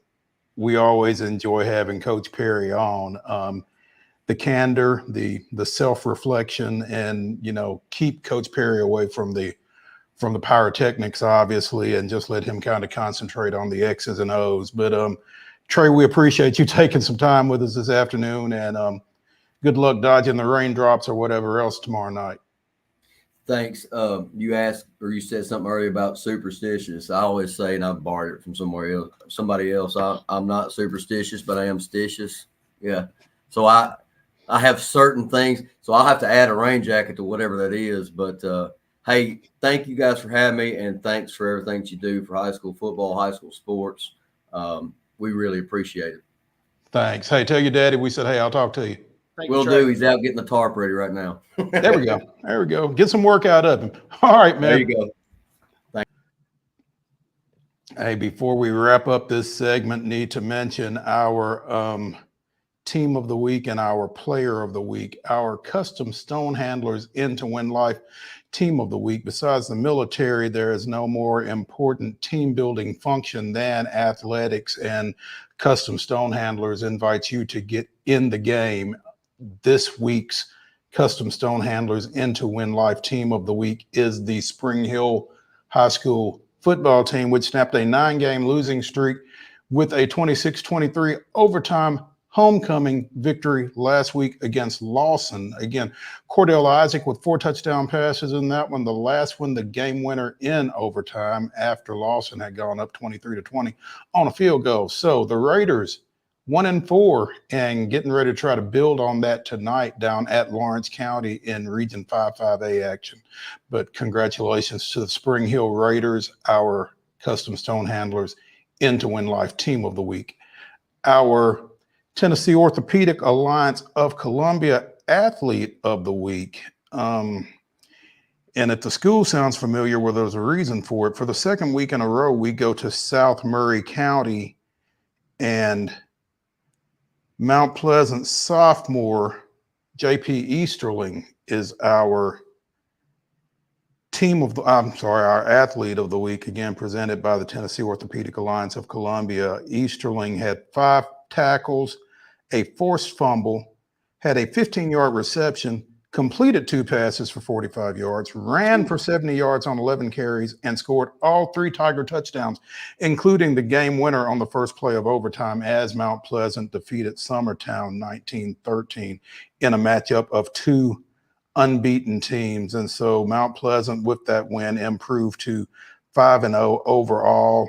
we always enjoy having Coach Perry on. The candor, the self-reflection, and, you know, keep Coach Perry away from the pyrotechnics, obviously, and just let him kind of concentrate on the X's and O's. But Trey, we appreciate you taking some time with us this afternoon, and good luck dodging the raindrops or whatever else tomorrow night. Thanks. You asked, or you said something earlier about superstitious. I always say, and I've borrowed it from somebody else. I'm not superstitious, but I am stitious. Yeah. So I have certain things, so I'll have to add a rain jacket to whatever that is. But hey, thank you guys for having me, and thanks for everything that you do for high school football, high school sports. We really appreciate it. Thanks. Hey, tell your daddy we said, hey, I'll talk to you. Will do. He's out getting the tarp ready right now. There we go. There we go. Get some workout of him. All right, man. There you go. Hey, before we wrap up this segment, need to mention our team of the week and our player of the week, our custom stone handlers in to win life team of the week. Besides the military, there is no more important team building function than athletics, and custom stone handlers invites you to get in the game. This week's custom stone handlers in to win life team of the week is the Spring Hill High School football team, which snapped a 9-game losing streak with a 26-23 overtime homecoming victory last week against Lawson. Again, Cordell Isaac with 4 touchdown passes in that one. The last one, the game winner in overtime after Lawson had gone up 23-20 on a field goal. So the Raiders 1-4 and getting ready to try to build on that tonight down at Lawrence County in Region 5-5A action. But congratulations to the Spring Hill Raiders, our custom stone handlers in to win life team of the week. Our Tennessee Orthopedic Alliance of Columbia athlete of the week. And if the school sounds familiar, well, there's a reason for it. For the second week in a row, we go to South Murray County, and Mount Pleasant sophomore JP Easterling is our our athlete of the week, again presented by the Tennessee Orthopedic Alliance of Columbia. Easterling had 5 tackles, a forced fumble, had a 15-yard reception, completed 2 passes for 45 yards, ran for 70 yards on 11 carries, and scored all 3 Tiger touchdowns, including the game winner on the first play of overtime as Mount Pleasant defeated Summertown 19-13 in a matchup of 2 unbeaten teams. And so Mount Pleasant, with that win, improved to 5-0 overall,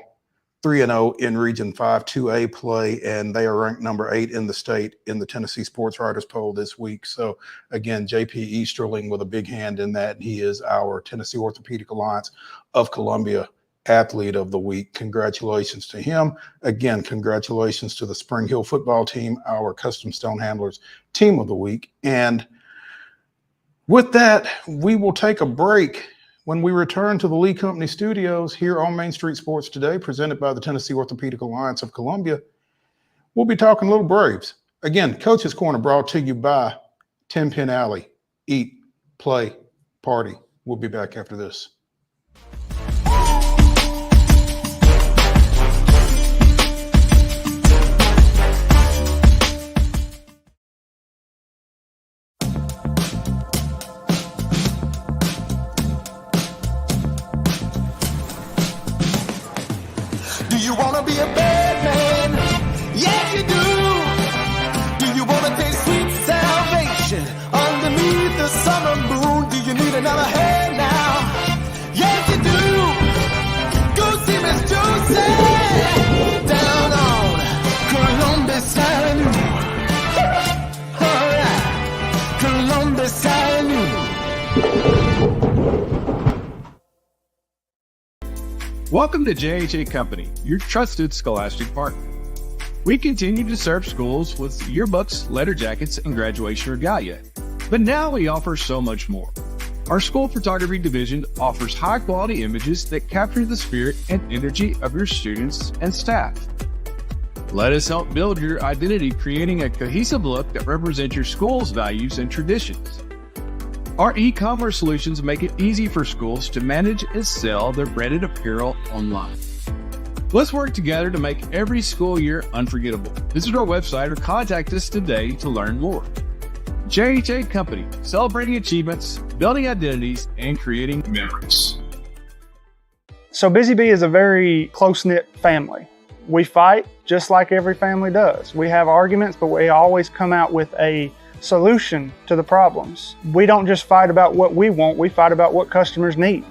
3-0 in Region 5 2A play, and they are ranked number 8 in the state in the Tennessee Sports Writers poll this week. So again, JP Easterling with a big hand in that. He is our Tennessee Orthopedic Alliance of Columbia athlete of the week. Congratulations to him. Again, congratulations to the Spring Hill football team, our custom stone handlers team of the week. And with that, we will take a break. When we return to the Lee Company studios here on Main Street Sports Today, presented by the Tennessee Orthopedic Alliance of Columbia, we'll be talking Little Braves. Again, Coach's Corner brought to you by 10 Pin Alley. Eat, play, party. We'll be back after this. You wanna be a bad man? Yes, you do. Do you wanna taste sweet salvation underneath the summer moon? Do you need another hand now? Yes, you do. Go see Miss Josie down on Columbus Avenue. All right, Columbus Avenue. Welcome to JHA Company, your trusted scholastic partner. We continue to serve schools with yearbooks, letter jackets, and graduation regalia. But now we offer so much more. Our school photography division offers high-quality images that capture the spirit and energy of your students and staff. Let us help build your identity, creating a cohesive look that represents your school's values and traditions. Our e-commerce solutions make it easy for schools to manage and sell their branded apparel online. Let's work together to make every school year unforgettable. Visit our website or contact us today to learn more. JHA Company, celebrating achievements, building identities, and creating memories. So Busy Bee is a very close-knit family. We fight just like every family does. We have arguments, but we always come out with a solution to the problems. We don't just fight about what we want, we fight about what customers need.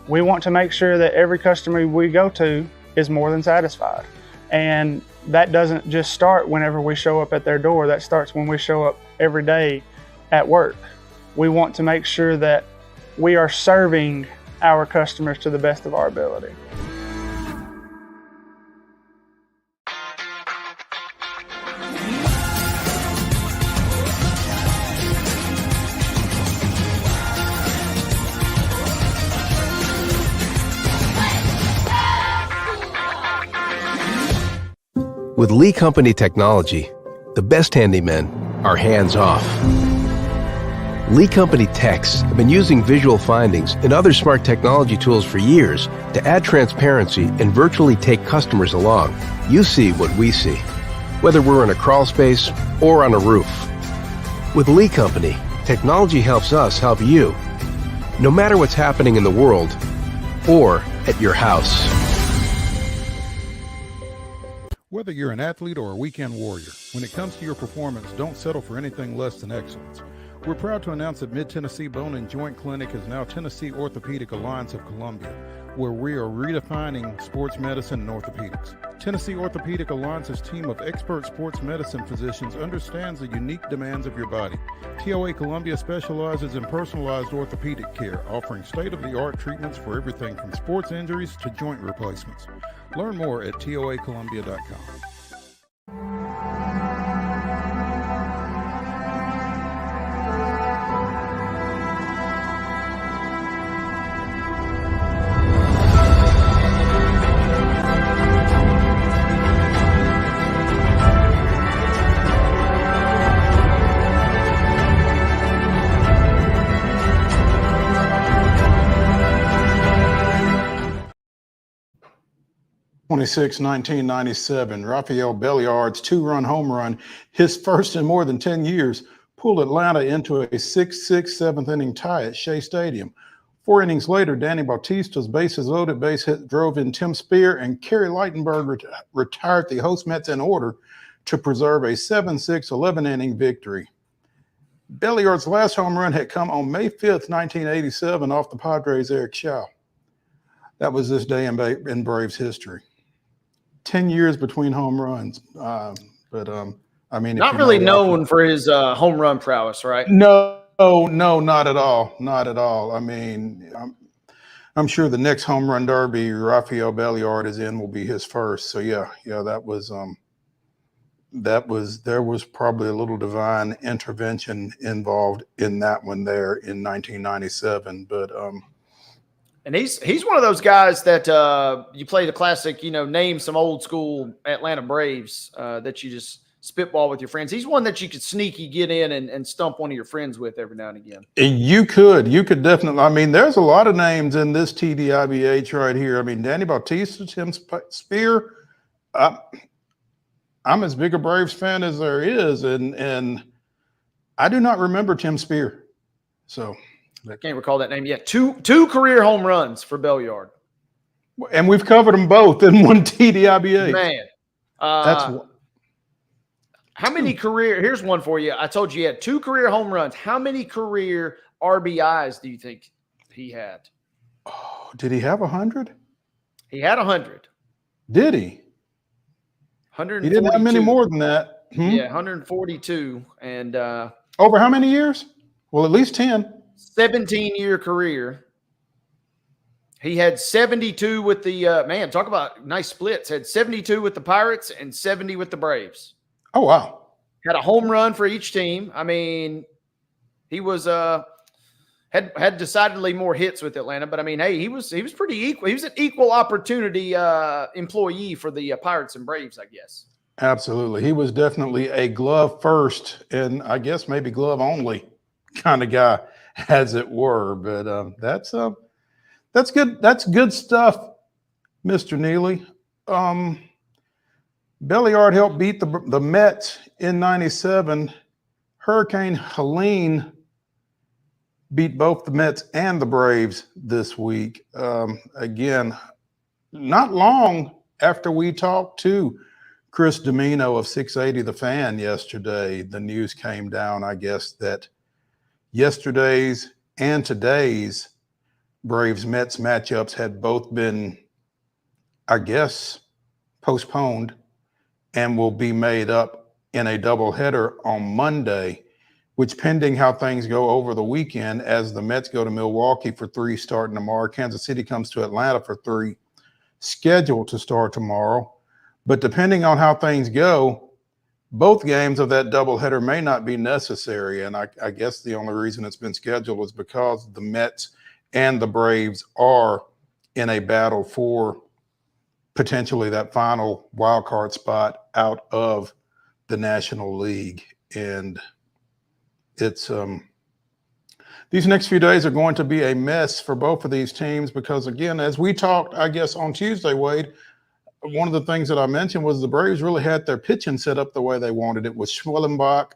We want to make sure that every customer we go to is more than satisfied. And that doesn't just start whenever we show up at their door. That starts when we show up every day at work. We want to make sure that we are serving our customers to the best of our ability. With Lee Company technology, the best handymen are hands-off. Lee Company techs have been using visual findings and other smart technology tools for years to add transparency and virtually take customers along. You see what we see, whether we're in a crawl space or on a roof. With Lee Company, technology helps us help you, no matter what's happening in the world or at your house. Whether you're an athlete or a weekend warrior, when it comes to your performance, don't settle for anything less than excellence. We're proud to announce that Mid-Tennessee Bone and Joint Clinic is now Tennessee Orthopedic Alliance of Columbia, where we are redefining sports medicine and orthopedics. Tennessee Orthopedic Alliance's team of expert sports medicine physicians understands the unique demands of your body. TOA Columbia specializes in personalized orthopedic care, offering state-of-the-art treatments for everything from sports injuries to joint replacements. Learn more at toacolumbia.com. 1997, Rafael Belliard's two-run home run, his first in more than 10 years, pulled Atlanta into a 6-6 seventh inning tie at Shea Stadium. 4 innings later, Danny Bautista's bases-loaded base hit drove in Tim Spear, and Kerry Lightenberg retired the host Mets in order to preserve a 7-6 11-inning victory. Belliard's last home run had come on May 5th, 1987, off the Padres' Eric Shaw. That was this day in Braves history. 10 years between home runs. I mean, not really known for his home run prowess, right? No, not at all. Not at all. I mean, I'm sure the next home run derby Rafael Belliard is in will be his first. So yeah, there was probably a little divine intervention involved in that one there in 1997. But and he's one of those guys that you play the classic, name some old school Atlanta Braves that you just spitball with your friends. He's one that you could sneaky get in and stump one of your friends with every now and again. You could definitely. I mean, there's a lot of names in this TDIBH right here. I mean, Danny Bautista, Tim Spear. I'm as big a Braves fan as there is, and I do not remember Tim Spear. So I can't recall that name yet. Two career home runs for Belliard. And we've covered them both in one TDIBH. Man. How many career – here's one for you. I told you he had 2 career home runs. How many career RBIs do you think he had? Oh, did he have 100? He had 100. Did he? 142. He didn't have many more than that. Yeah, 142. And over how many years? Well, at least 10. 17-year career. He had 72 with the man, talk about nice splits. Had 72 with the Pirates and 70 with the Braves. Oh, wow. Had a home run for each team. I mean, he was had decidedly more hits with Atlanta, but I mean, hey, he was pretty equal. He was an equal opportunity employee for the Pirates and Braves, I guess. Absolutely. He was definitely a glove first and I guess maybe glove only kind of guy, as it were. But that's good. That's good stuff, Mr. Neely. Belliard helped beat the Mets in 97. Hurricane Helene beat both the Mets and the Braves this week. Again, not long after we talked to Chris Domino of 680 The Fan yesterday, the news came down, I guess, that yesterday's and today's Braves-Mets matchups had both been, I guess, postponed and will be made up in a doubleheader on Monday, which, pending how things go over the weekend, as the Mets go to Milwaukee for 3 starting tomorrow, Kansas City comes to Atlanta for 3, scheduled to start tomorrow. But depending on how things go, both games of that doubleheader may not be necessary. And I guess the only reason it's been scheduled is because the Mets and the Braves are in a battle for potentially that final wild card spot out of the National League. And it's these next few days are going to be a mess for both of these teams because, again, as we talked, I guess, on Tuesday, Wade, one of the things that I mentioned was the Braves really had their pitching set up the way they wanted it, with Schwellenbach,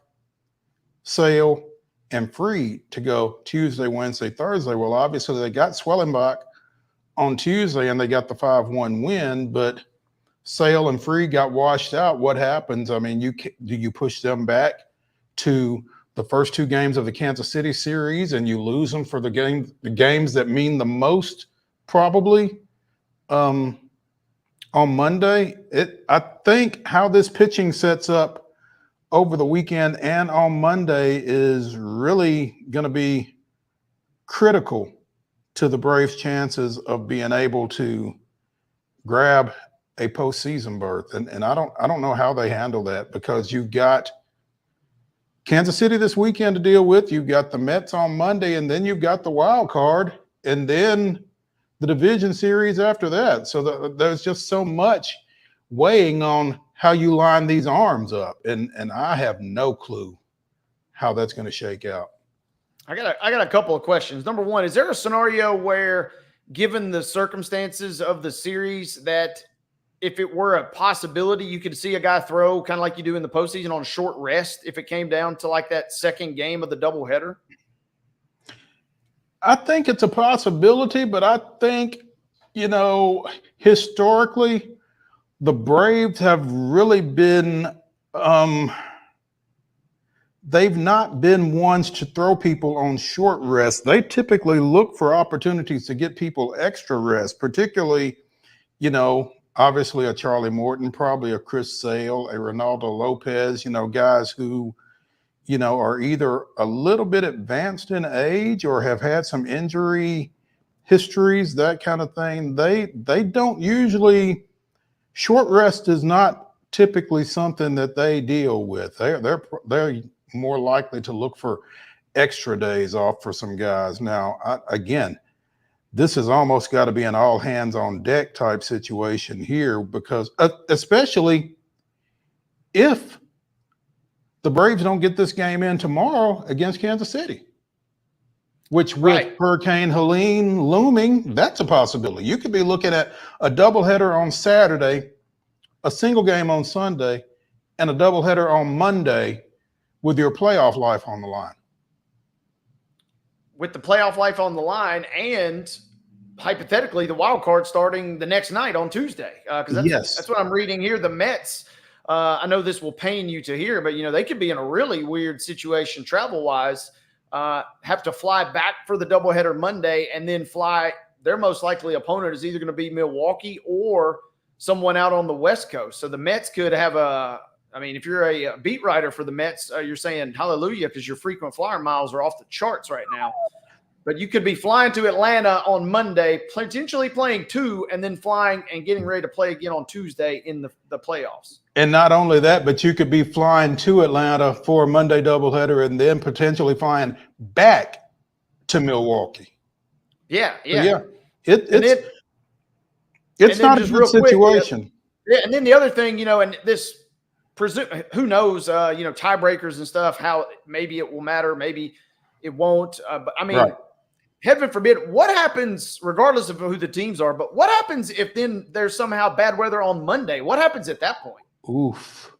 Sale, and Fried to go Tuesday, Wednesday, Thursday. Well, obviously they got Schwellenbach on Tuesday and they got the 5-1 win, but Sale and Fried got washed out. What happens? I mean, do you push them back to the first 2 games of the Kansas City series and you lose them for the games that mean the most, probably on Monday? I think how this pitching sets up over the weekend and on Monday is really going to be critical to the Braves' chances of being able to grab a postseason berth. And I don't know how they handle that, because you've got Kansas City this weekend to deal with, you've got the Mets on Monday, and then you've got the wild card, and then the division series after that. So there's just so much weighing on how you line these arms up, and I have no clue how that's going to shake out. I got a couple of questions. Number one, is there a scenario where, given the circumstances of the series, that if it were a possibility, you could see a guy throw kind of like you do in the postseason on short rest if it came down to like that second game of the doubleheader? I think it's a possibility, but I think, historically, the Braves have really been they've not been ones to throw people on short rest. They typically look for opportunities to get people extra rest, particularly, obviously a Charlie Morton, probably a Chris Sale, a Ronaldo Lopez, guys who, are either a little bit advanced in age or have had some injury histories, that kind of thing. They don't usually, short rest is not typically something that they deal with. They're more likely to look for extra days off for some guys. Now, again, this has almost got to be an all hands on deck type situation here, because especially if the Braves don't get this game in tomorrow against Kansas City, which with Hurricane Helene looming, that's a possibility. You could be looking at a doubleheader on Saturday, a single game on Sunday, and a doubleheader on Monday with your playoff life on the line. With the playoff life on the line, and hypothetically the wild card starting the next night on Tuesday. Because that's what I'm reading here. The Mets, I know this will pain you to hear, but they could be in a really weird situation travel-wise. Have to fly back for the doubleheader Monday and then fly. Their most likely opponent is either going to be Milwaukee or someone out on the West Coast. So the Mets could have if you're a beat writer for the Mets, you're saying hallelujah, because your frequent flyer miles are off the charts right now. But you could be flying to Atlanta on Monday, potentially playing 2, and then flying and getting ready to play again on Tuesday in the playoffs. And not only that, but you could be flying to Atlanta for a Monday doubleheader and then potentially flying back to Milwaukee. Yeah. It's not a good situation. Yeah, and then the other thing, and this – who knows, tiebreakers and stuff, how maybe it will matter, maybe it won't. But heaven forbid, what happens, regardless of who the teams are, but what happens if then there's somehow bad weather on Monday? What happens at that point? Oof.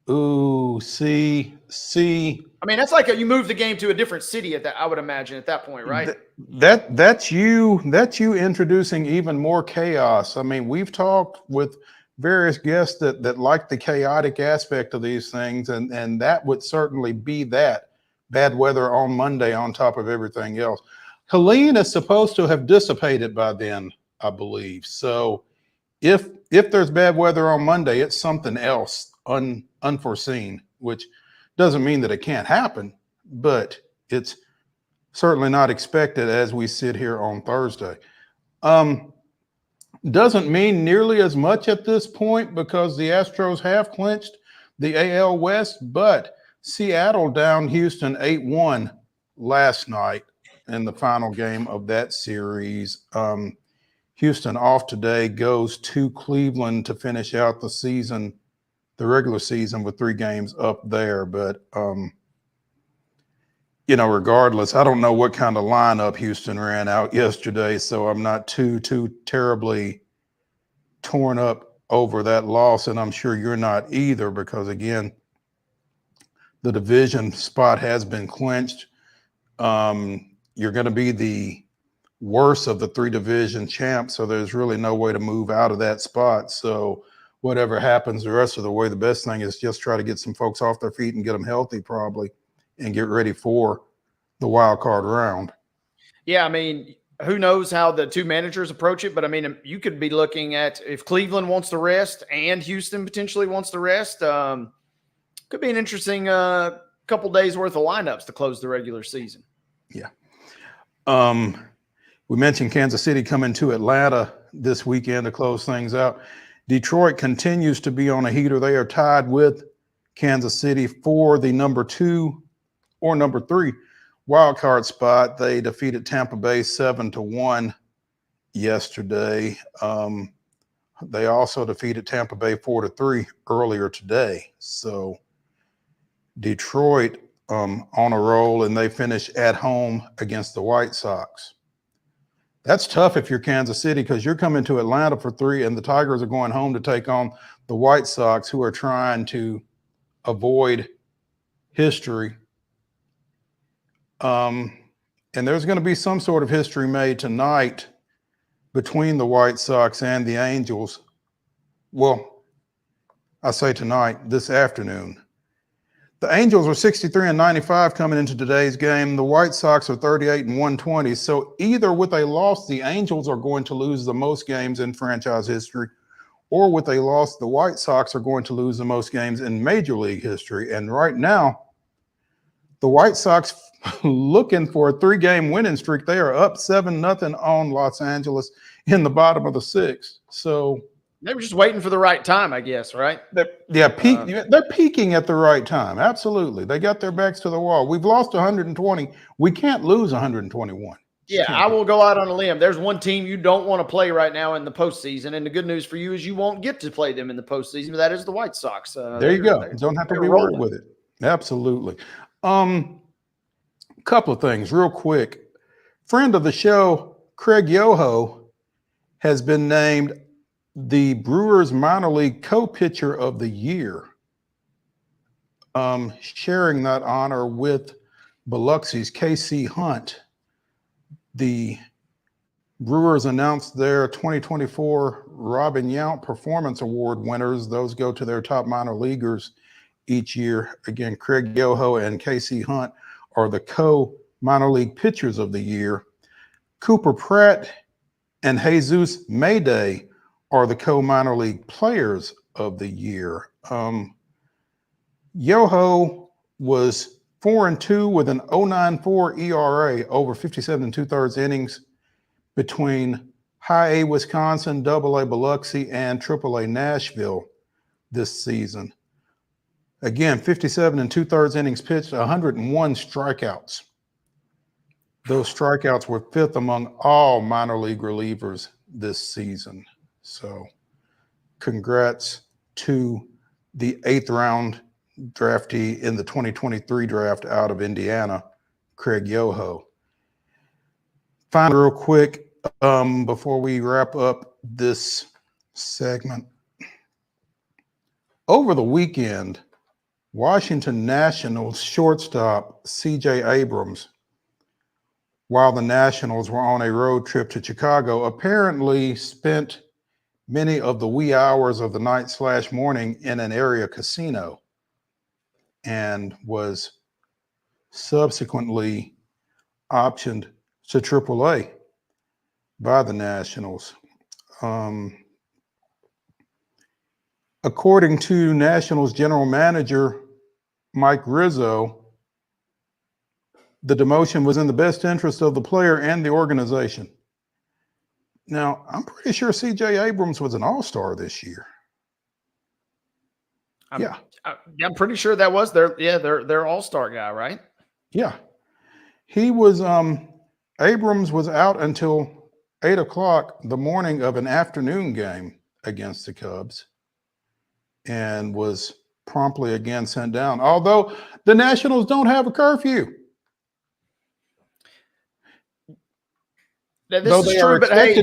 Ooh, see. That's like you move the game to a different city I would imagine at that point, right? That's you introducing even more chaos. We've talked with various guests that like the chaotic aspect of these things, and that would certainly be that bad weather on Monday on top of everything else. Helene is supposed to have dissipated by then, I believe. So if there's bad weather on Monday, it's something else unforeseen, which doesn't mean that it can't happen, but it's certainly not expected as we sit here on Thursday. Doesn't mean nearly as much at this point because the Astros have clinched the AL West, but Seattle downed Houston 8-1 last night in the final game of that series. Houston off today, goes to Cleveland to finish out the season, the regular season, with 3 games up there. But, regardless, I don't know what kind of lineup Houston ran out yesterday, so I'm not too terribly torn up over that loss, and I'm sure you're not either because, again, the division spot has been clinched. You're going to be the worst of the 3 division champs, so there's really no way to move out of that spot. So whatever happens the rest of the way, the best thing is just try to get some folks off their feet and get them healthy probably and get ready for the wild card round. Yeah, I mean, who knows how the 2 managers approach it, but I mean, you could be looking at if Cleveland wants to rest and Houston potentially wants to rest. Could be an interesting couple days worth of lineups to close the regular season. Yeah. We mentioned Kansas City coming to Atlanta this weekend to close things out. Detroit continues to be on a heater. They are tied with Kansas City for the number 2 or number 3 wild card spot. They defeated Tampa Bay 7-1 yesterday. They also defeated Tampa Bay 4-3 earlier today. So Detroit on a roll, and they finish at home against the White Sox. That's tough if you're Kansas City because you're coming to Atlanta for 3, and the Tigers are going home to take on the White Sox, who are trying to avoid history. And there's going to be some sort of history made tonight between the White Sox and the Angels. Well, I say tonight, this afternoon. The Angels are 63-95 coming into today's game. The White Sox are 38-120. So either with a loss, the Angels are going to lose the most games in franchise history, or with a loss, the White Sox are going to lose the most games in Major League history. And right now, the White Sox looking for a 3-game winning streak. They are up 7-0 on Los Angeles in the bottom of the 6th. So they were just waiting for the right time, I guess, right? They're peaking at the right time. Absolutely. They got their backs to the wall. We've lost 120. We can't lose 121. Yeah, I will go out on a limb. There's one team you don't want to play right now in the postseason, and the good news for you is you won't get to play them in the postseason, but that is the White Sox. There you go. Don't have to be worried with it. Absolutely. Couple of things real quick. Friend of the show, Craig Yoho, has been named the Brewers minor league co-pitcher of the year, sharing that honor with Biloxi's KC Hunt. The Brewers announced their 2024 Robin Yount Performance Award winners. Those go to their top minor leaguers each year. Again, Craig Yoho and KC Hunt are the co-minor league pitchers of the year. Cooper Pratt and Jesus Mayday are the co-minor league players of the year. Yoho was 4-2 with an 0.94 ERA over 57 2/3 innings between High A Wisconsin, Double A Biloxi, and Triple A Nashville this season. Again, 57 2/3 innings pitched, 101 strikeouts. Those strikeouts were 5th among all minor league relievers this season. So congrats to the 8th round draftee in the 2023 draft out of Indiana, Craig Yoho. Finally, real quick, before we wrap up this segment. Over the weekend, Washington Nationals shortstop C.J. Abrams, while the Nationals were on a road trip to Chicago, apparently spent many of the wee hours of the night/morning in an area casino and was subsequently optioned to AAA by the Nationals. according to Nationals general manager Mike Rizzo, the demotion was in the best interest of the player and the organization. Now, I'm pretty sure C.J. Abrams was an all-star this year. I'm pretty sure that was their all-star guy, right? Yeah. He was, Abrams was out until 8 o'clock the morning of an afternoon game against the Cubs and was promptly again sent down. Although the Nationals don't have a curfew. Now, this is true, but hey,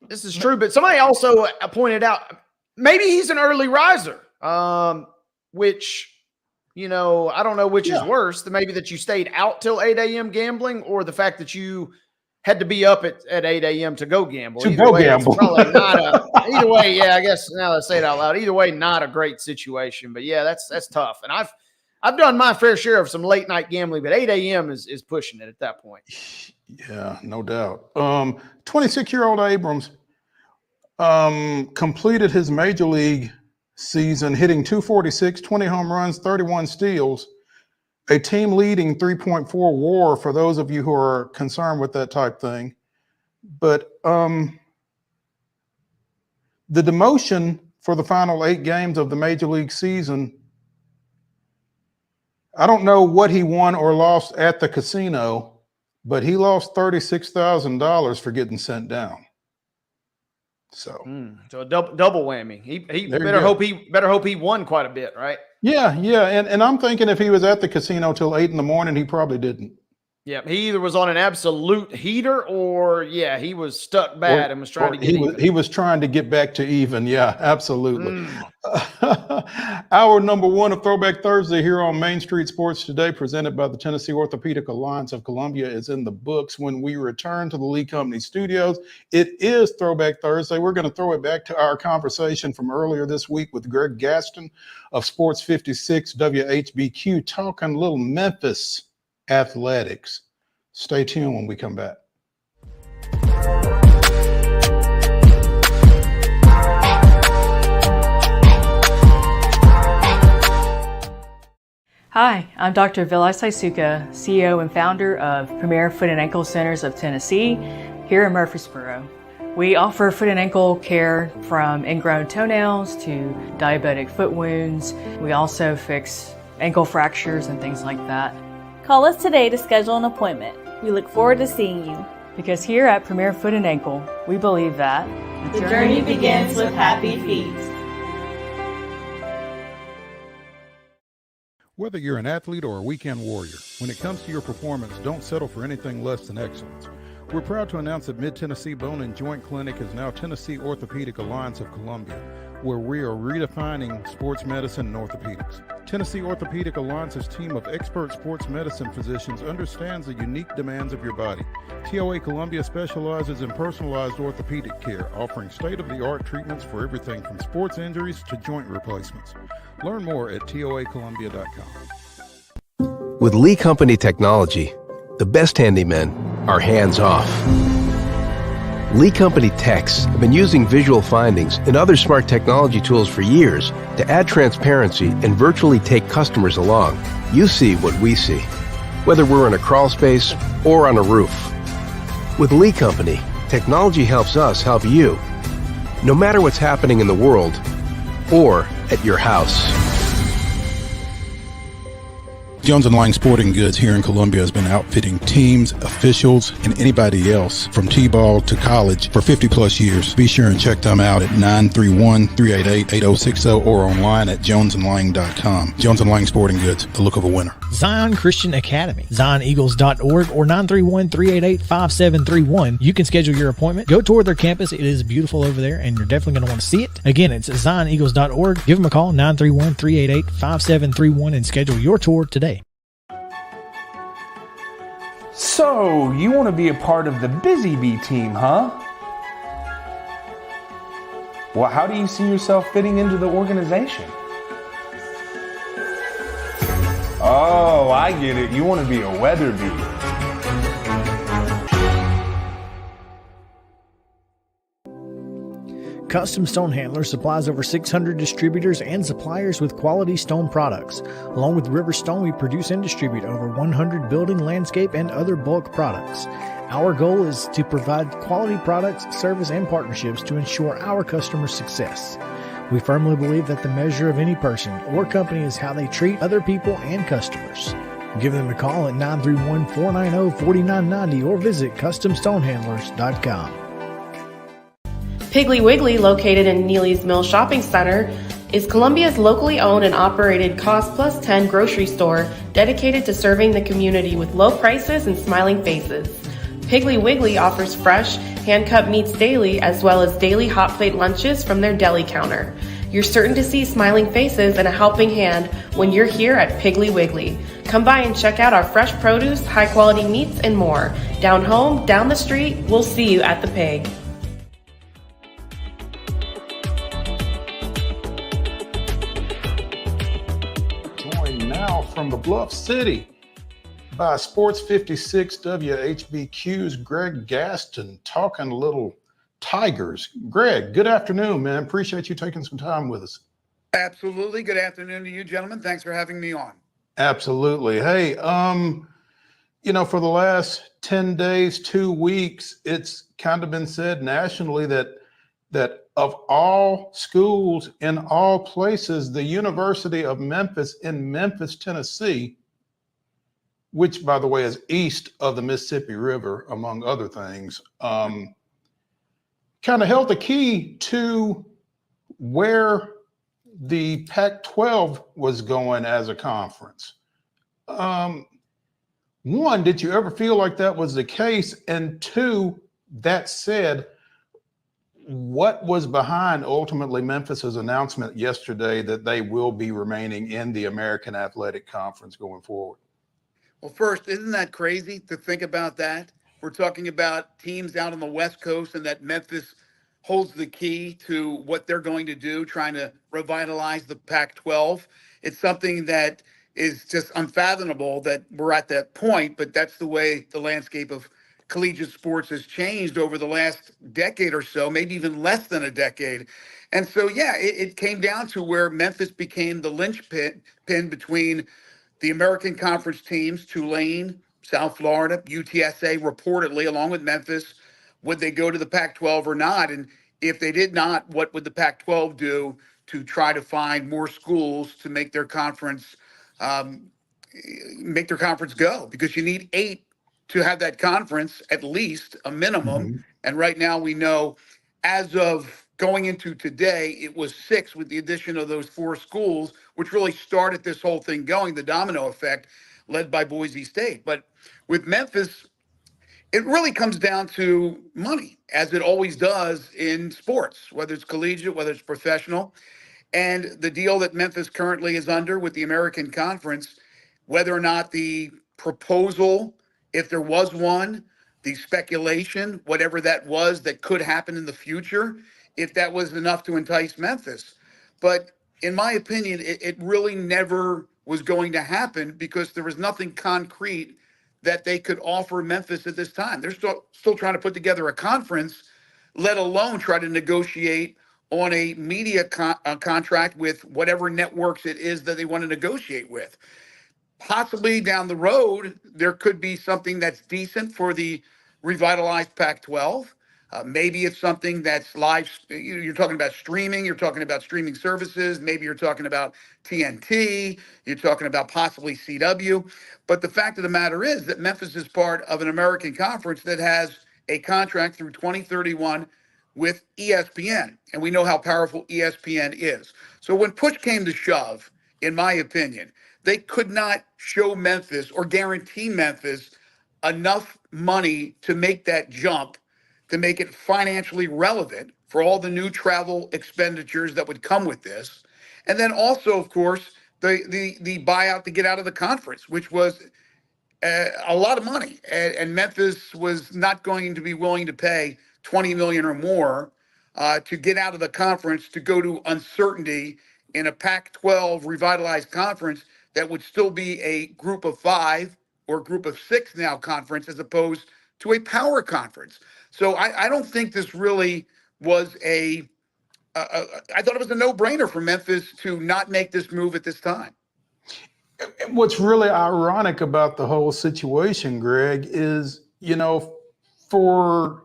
this is true. But somebody also pointed out maybe he's an early riser, which, I don't know which is worse. Maybe that you stayed out till 8 a.m. gambling, or the fact that you had to be up at 8 a.m. to go gamble. Either way, I guess now that I say it out loud, either way, not a great situation. But yeah, that's tough. And I've done my fair share of some late night gambling, but 8 a.m. is pushing it at that point. Yeah, no doubt. 26-year-old Abrams completed his major league season hitting .246, 20 home runs, 31 steals, a team leading 3.4 WAR for those of you who are concerned with that type thing. But the demotion for the final 8 games of the major league season, I don't know what he won or lost at the casino, but he lost $36,000 for getting sent down. So a double whammy. He better hope he won quite a bit, right? Yeah. And I'm thinking if he was at the casino till 8 in the morning, he probably didn't. Yeah, he either was on an absolute heater or he was stuck bad and was trying to get even. He was trying to get back to even. Yeah, absolutely. Hour number 1 of Throwback Thursday here on Main Street Sports Today, presented by the Tennessee Orthopedic Alliance of Columbia, is in the books. When we return to the Lee Company studios, it is Throwback Thursday. We're going to throw it back to our conversation from earlier this week with Greg Gaston of Sports 56 WHBQ, talking a little Memphis athletics. Stay tuned when we come back. Hi, I'm Dr. Vilai Saisuka, CEO and founder of Premier Foot and Ankle Centers of Tennessee here in Murfreesboro. We offer foot and ankle care from ingrown toenails to diabetic foot wounds. We also fix ankle fractures and things like that. Call us today to schedule an appointment. We look forward to seeing you. Because here at Premier Foot and Ankle, we believe that the journey begins with happy feet. Whether you're an athlete or a weekend warrior, when it comes to your performance, don't settle for anything less than excellence. We're proud to announce that Mid-Tennessee Bone and Joint Clinic is now Tennessee Orthopedic Alliance of Columbia, where we are redefining sports medicine and orthopedics. Tennessee Orthopedic Alliance's team of expert sports medicine physicians understands the unique demands of your body. TOA Columbia specializes in personalized orthopedic care, offering state-of-the-art treatments for everything from sports injuries to joint replacements. Learn more at toacolumbia.com. With Lee Company technology, the best handymen are hands-off. Lee Company techs have been using visual findings and other smart technology tools for years to add transparency and virtually take customers along. You see what we see, whether we're in a crawl space or on a roof. With Lee Company, technology helps us help you, no matter what's happening in the world or at your house. Jones & Lang Sporting Goods here in Columbia has been outfitting teams, officials, and anybody else from T-ball to college for 50 plus years. Be sure and check them out at 931-388-8060 or online at jonesandlang.com. Jones & Lang Sporting Goods, the look of a winner. Zion Christian Academy, zioneagles.org or 931-388-5731. You can schedule your appointment. Go tour their campus. It is beautiful over there, and you're definitely going to want to see it. Again, it's zioneagles.org. Give them a call, 931-388-5731, and schedule your tour today. So, you want to be a part of the Busy Bee team, huh? Well, how do you see yourself fitting into the organization? Oh, I get it. You want to be a weather bee. Custom Stone Handler supplies over 600 distributors and suppliers with quality stone products. Along with River Stone, we produce and distribute over 100 building, landscape, and other bulk products. Our goal is to provide quality products, service, and partnerships to ensure our customers' success. We firmly believe that the measure of any person or company is how they treat other people and customers. Give them a call at 931-490-4990 or visit CustomStonehandlers.com. Piggly Wiggly, located in Neely's Mill Shopping Center, is Columbia's locally owned and operated Cost Plus 10 grocery store dedicated to serving the community with low prices and smiling faces. Piggly Wiggly offers fresh, hand-cut meats daily as well as daily hot plate lunches from their deli counter. You're certain to see smiling faces and a helping hand when you're here at Piggly Wiggly. Come by and check out our fresh produce, high-quality meats, and more. Down home, down the street, we'll see you at the Pig. Joined now from the Bluff City by Sports 56 WHBQ's Greg Gaston, talking a little Tigers. Greg, good afternoon, man. Appreciate you taking some time with us. Absolutely. Good afternoon to you, gentlemen. Thanks for having me on. Absolutely. Hey, for the last 10 days, 2 weeks, it's kind of been said nationally that of all schools in all places, the University of Memphis in Memphis, Tennessee, which, by the way, is east of the Mississippi River, among other things, kind of held the key to where the Pac-12 was going as a conference. One, did you ever feel like that was the case? And two, that said, what was behind ultimately Memphis's announcement yesterday that they will be remaining in the American Athletic Conference going forward? Well, first, isn't that crazy to think about that? We're talking about teams out on the West Coast and that Memphis holds the key to what they're going to do, trying to revitalize the Pac-12. It's something that is just unfathomable that we're at that point, but that's the way the landscape of collegiate sports has changed over the last decade or so, maybe even less than a decade. And so, yeah, it came down to where Memphis became the linchpin between the American Conference teams, Tulane, South Florida, UTSA, reportedly, along with Memphis. Would they go to the Pac-12 or not? And if they did not, what would the Pac-12 do to try to find more schools to make their conference go? Because you need 8 to have that conference, at least a minimum. Mm-hmm. And right now we know, as of going into today, it was 6 with the addition of those 4 schools, which really started this whole thing going, the domino effect, led by Boise State. But with Memphis, it really comes down to money, as it always does in sports, whether it's collegiate, whether it's professional. And the deal that Memphis currently is under with the American Conference, whether or not the proposal, if there was one, the speculation, whatever that was that could happen in the future, if that was enough to entice Memphis. But in my opinion, it really never was going to happen because there was nothing concrete that they could offer Memphis at this time. They're still trying to put together a conference, let alone try to negotiate on a media contract with whatever networks it is that they want to negotiate with. Possibly down the road, there could be something that's decent for the revitalized Pac-12. Maybe it's something that's live. You're talking about streaming. You're talking about streaming services. Maybe you're talking about TNT. You're talking about possibly CW. But the fact of the matter is that Memphis is part of an American conference that has a contract through 2031 with ESPN. And we know how powerful ESPN is. So when push came to shove, in my opinion, they could not show Memphis or guarantee Memphis enough money to make that jump, to make it financially relevant for all the new travel expenditures that would come with this. And then also, of course, the buyout to get out of the conference, which was a lot of money. And Memphis was not going to be willing to pay $20 million or more to get out of the conference, to go to uncertainty in a Pac-12 revitalized conference that would still be a group of 5 or group of 6 now conference, as opposed to a power conference. So I don't think this really was a I thought it was a no-brainer for Memphis to not make this move at this time. What's really ironic about the whole situation, Greg, is, for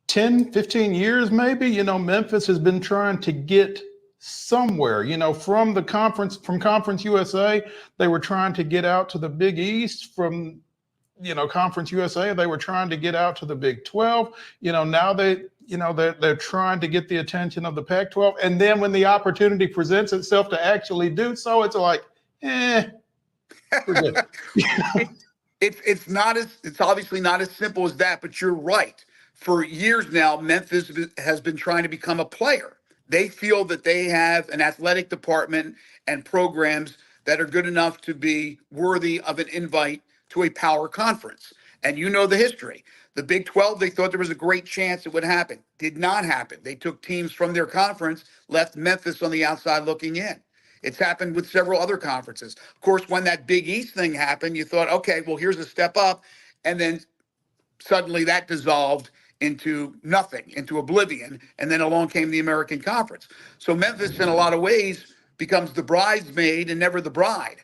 10, 15 years, maybe, Memphis has been trying to get somewhere, from Conference USA, they were trying to get out to the Big East. From, Conference USA, they were trying to get out to the Big 12. Now they're trying to get the attention of the Pac-12. And then when the opportunity presents itself to actually do so, it's like, forget it. It's obviously not as simple as that, but you're right. For years now, Memphis has been trying to become a player. They feel that they have an athletic department and programs that are good enough to be worthy of an invite to a power conference. And you know the history. The Big 12, they thought there was a great chance it would happen. Did not happen. They took teams from their conference, left Memphis on the outside looking in. It's happened with several other conferences. Of course, when that Big East thing happened, you thought, okay, well, here's a step up. And then suddenly that dissolved into nothing, into oblivion. And then along came the American Conference. So Memphis, in a lot of ways, becomes the bridesmaid and never the bride.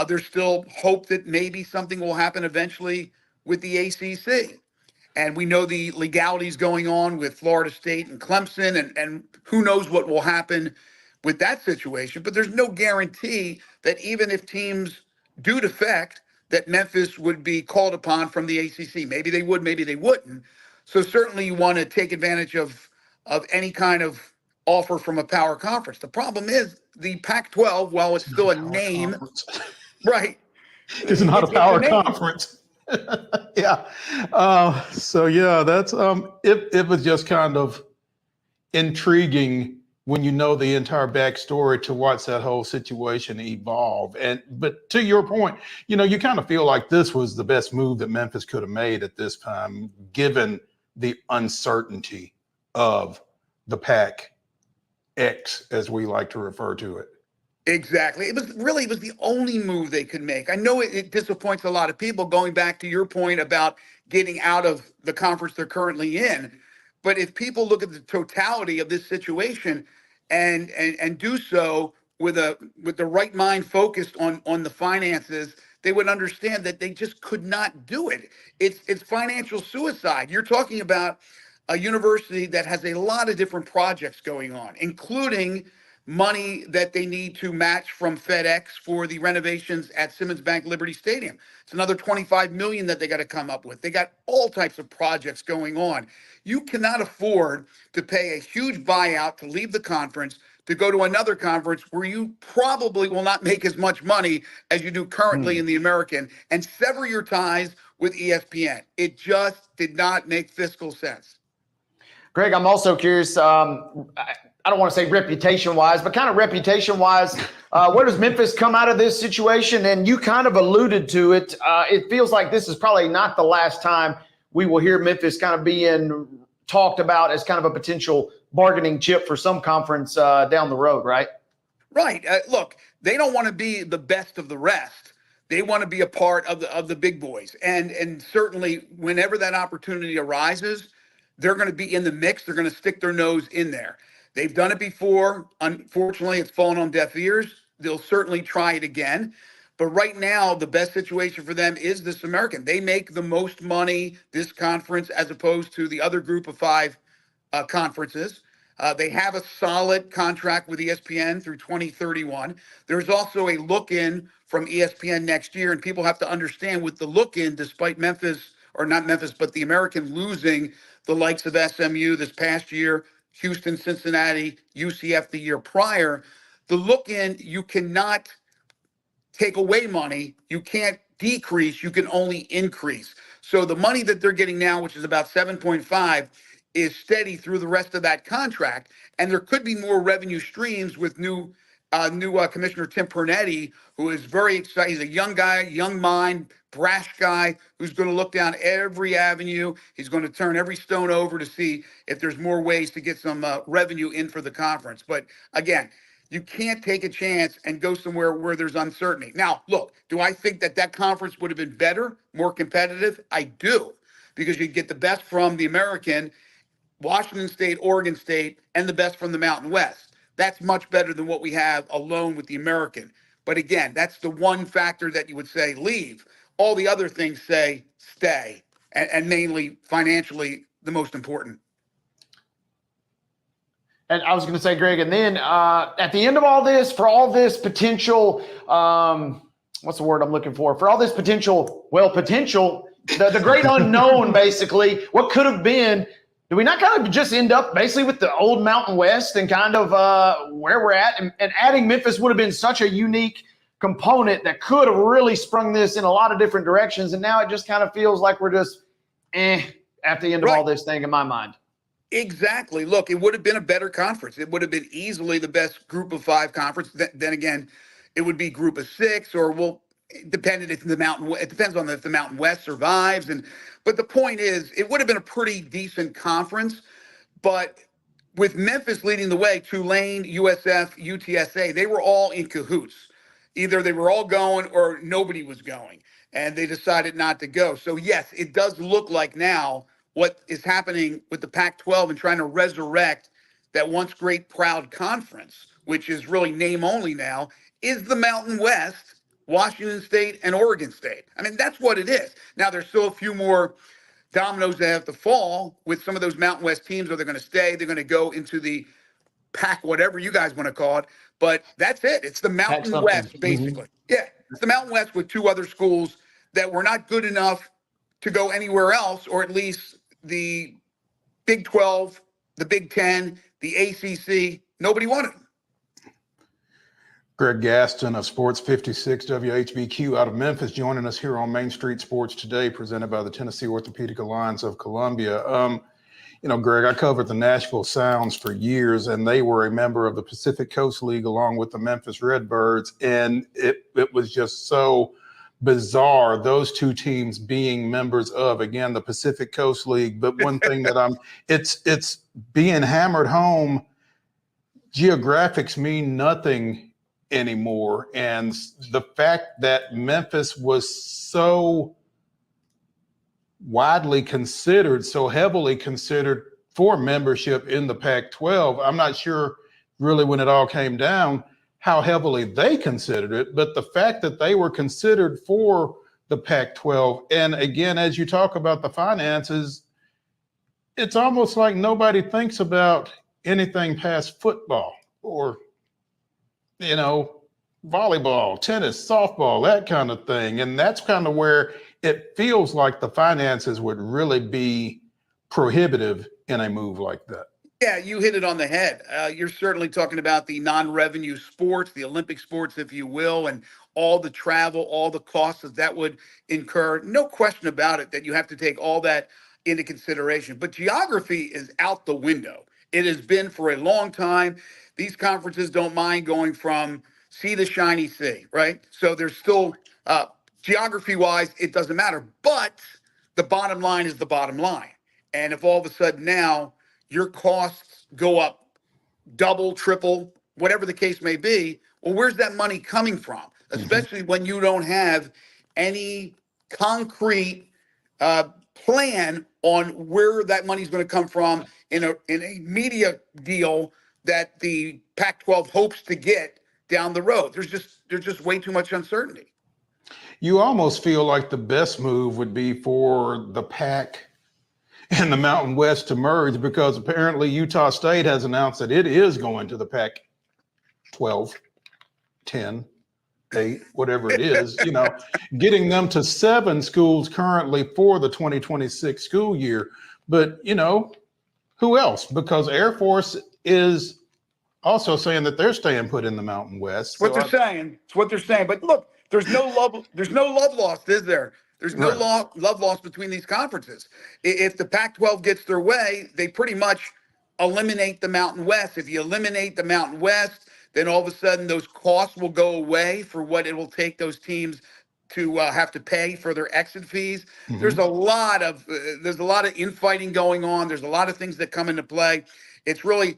There's still hope that maybe something will happen eventually with the ACC. And we know the legalities going on with Florida State and Clemson, and who knows what will happen with that situation. But there's no guarantee that even if teams do defect, that Memphis would be called upon from the ACC. Maybe they would, maybe they wouldn't. So certainly you want to take advantage of any kind of offer from a power conference. The problem is the Pac-12, while it's still a name, right? It's not a power conference. Yeah. So yeah, that's it was just kind of intriguing when you know the entire backstory to watch that whole situation evolve. But to your point, you kind of feel like this was the best move that Memphis could have made at this time, given the uncertainty of the Pac-X, as we like to refer to it. Exactly. It was the only move they could make. I know it disappoints a lot of people, going back to your point about getting out of the conference they're currently in. But if people look at the totality of this situation and do so with the right mind focused on the finances, they would understand that they just could not do it. It's financial suicide. You're talking about a university that has a lot of different projects going on, including money that they need to match from FedEx for the renovations at Simmons Bank Liberty Stadium. It's another $25 million that they got to come up with. They got all types of projects going on. You cannot afford to pay a huge buyout to leave the conference to go to another conference where you probably will not make as much money as you do currently in the American, and sever your ties with ESPN. It just did not make fiscal sense. Greg, I'm also curious, I don't want to say reputation-wise, but kind of reputation-wise, where does Memphis come out of this situation? And you kind of alluded to it. It feels like this is probably not the last time we will hear Memphis kind of being talked about as kind of a potential bargaining chip for some conference down the road, right? Right. Look, they don't want to be the best of the rest. They want to be a part of the big boys. And certainly whenever that opportunity arises, they're going to be in the mix. They're going to stick their nose in there. They've done it before. Unfortunately, it's fallen on deaf ears. They'll certainly try it again. But right now, the best situation for them is this American. They make the most money, this conference, as opposed to the other group of 5 conferences. They have a solid contract with ESPN through 2031. There's also a look-in from ESPN next year, and people have to understand with the look-in, despite Memphis, or not Memphis, but the American losing the likes of SMU this past year, Houston, Cincinnati, UCF the year prior, the look-in, you cannot take away money. You can't decrease. You can only increase. So the money that they're getting now, which is about 7.5, is steady through the rest of that contract. And there could be more revenue streams with new Commissioner Tim Pernetti, who is very excited. He's a young guy, young mind, brash guy who's going to look down every avenue. He's going to turn every stone over to see if there's more ways to get some revenue in for the conference. But again, you can't take a chance and go somewhere where there's uncertainty. Now, look, do I think that conference would have been better, more competitive? I do, because you get the best from the American Washington State, Oregon State, and the best from the Mountain West. That's much better than what we have alone with the American. But again, that's the one factor that you would say leave. All the other things say stay, and mainly financially the most important. And I was going to say, Greg, and then at the end of all this, for all this potential, what's the word I'm looking for? For all this potential, the great unknown, basically, what could have been, do we not kind of just end up basically with the old Mountain West and kind of where we're at? And adding Memphis would have been such a unique component that could have really sprung this in a lot of different directions. And now it just kind of feels like we're just at the end of all this thing in my mind. Exactly. Look, it would have been a better conference. It would have been easily the best group of 5 conference. Then again, it would be group of 6, or it depends on if the Mountain West survives. But the point is, it would have been a pretty decent conference. But with Memphis leading the way, Tulane, USF, UTSA, they were all in cahoots. Either they were all going or nobody was going, and they decided not to go. So yes, it does look like now what is happening with the Pac-12 and trying to resurrect that once great proud conference, which is really name only now, is the Mountain West, Washington State and Oregon State. I mean, that's what it is. Now, there's still a few more dominoes that have to fall with some of those Mountain West teams. Are they going to stay? They're going to go into the Pac, whatever you guys want to call it. But that's it. It's the Mountain West, basically. Yeah, it's the Mountain West with 2 other schools that were not good enough to go anywhere else, or at least the Big 12, the Big 10, the ACC. Nobody wanted them. Greg Gaston of Sports 56 WHBQ out of Memphis joining us here on Main Street Sports Today, presented by the Tennessee Orthopedic Alliance of Columbia. Greg, I covered the Nashville Sounds for years, and they were a member of the Pacific Coast League along with the Memphis Redbirds, and it was just so bizarre, those 2 teams being members of, again, the Pacific Coast League. But one thing that it's being hammered home, geographics mean nothing anymore. And the fact that Memphis was so widely considered, so heavily considered for membership in the Pac-12, I'm not sure really when it all came down how heavily they considered it, but the fact that they were considered for the Pac-12, and again, as you talk about the finances, it's almost like nobody thinks about anything past football or, volleyball, tennis, softball, that kind of thing. And that's kind of where it feels like the finances would really be prohibitive in a move like that. Yeah, you hit it on the head. You're certainly talking about the non-revenue sports, the Olympic sports, if you will, and all the travel, all the costs that would incur. No question about it that you have to take all that into consideration. But geography is out the window. It has been for a long time. These conferences don't mind going from sea to shiny sea, right? So there's still, geography-wise, it doesn't matter. But the bottom line is the bottom line. And if all of a sudden now your costs go up double, triple, whatever the case may be, well, where's that money coming from? Especially when you don't have any concrete plan on where that money's going to come from in a media deal that the Pac-12 hopes to get down the road. There's just way too much uncertainty. You almost feel like the best move would be for the Pac and the Mountain West to merge, because apparently Utah State has announced that it is going to the Pac-12, 10, 8, whatever it is, getting them to 7 schools currently for the 2026 school year. But, who else? Because Air Force is also saying that they're staying put in the Mountain West. What they're saying. It's what they're saying. But look, there's no love lost, is there? There's no love lost between these conferences. If the Pac-12 gets their way, they pretty much eliminate the Mountain West. If you eliminate the Mountain West, then all of a sudden those costs will go away for what it will take those teams to have to pay for their exit fees. Mm-hmm. There's a lot of infighting going on. There's a lot of things that come into play. It's really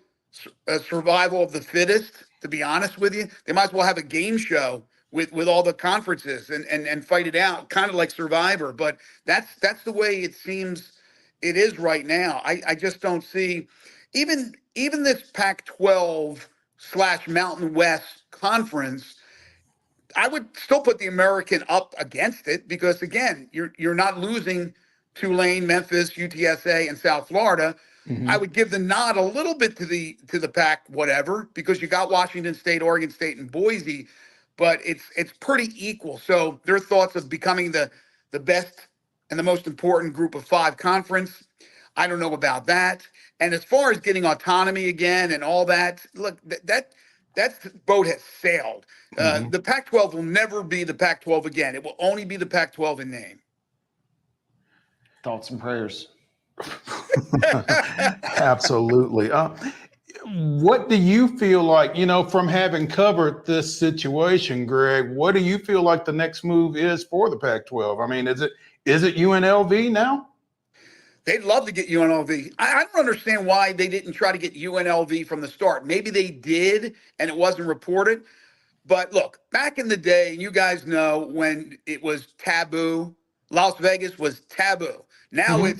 a survival of the fittest, to be honest with you. They might as well have a game show with all the conferences and fight it out, kind of like Survivor. But that's the way it seems it is right now. I just don't see even this Pac-12 / Mountain West conference. I would still put the American up against it because again, you're not losing Tulane, Memphis, UTSA, and South Florida. I would give the nod a little bit to the Pac whatever because you got Washington State, Oregon State, and Boise, but it's pretty equal. So their thoughts of becoming the best and the most important group of 5 conference, I don't know about that. And as far as getting autonomy again and all that, look, that boat has sailed. The Pac-12 will never be the Pac-12 again. It will only be the Pac-12 in name. Thoughts and prayers. Absolutely. What do you feel like, from having covered this situation, Greg, what do you feel like the next move is for the Pac-12? I mean, is it UNLV now? They'd love to get UNLV. I don't understand why they didn't try to get UNLV from the start. Maybe they did and it wasn't reported. But look, back in the day, you guys know when it was taboo, Las Vegas was taboo. Now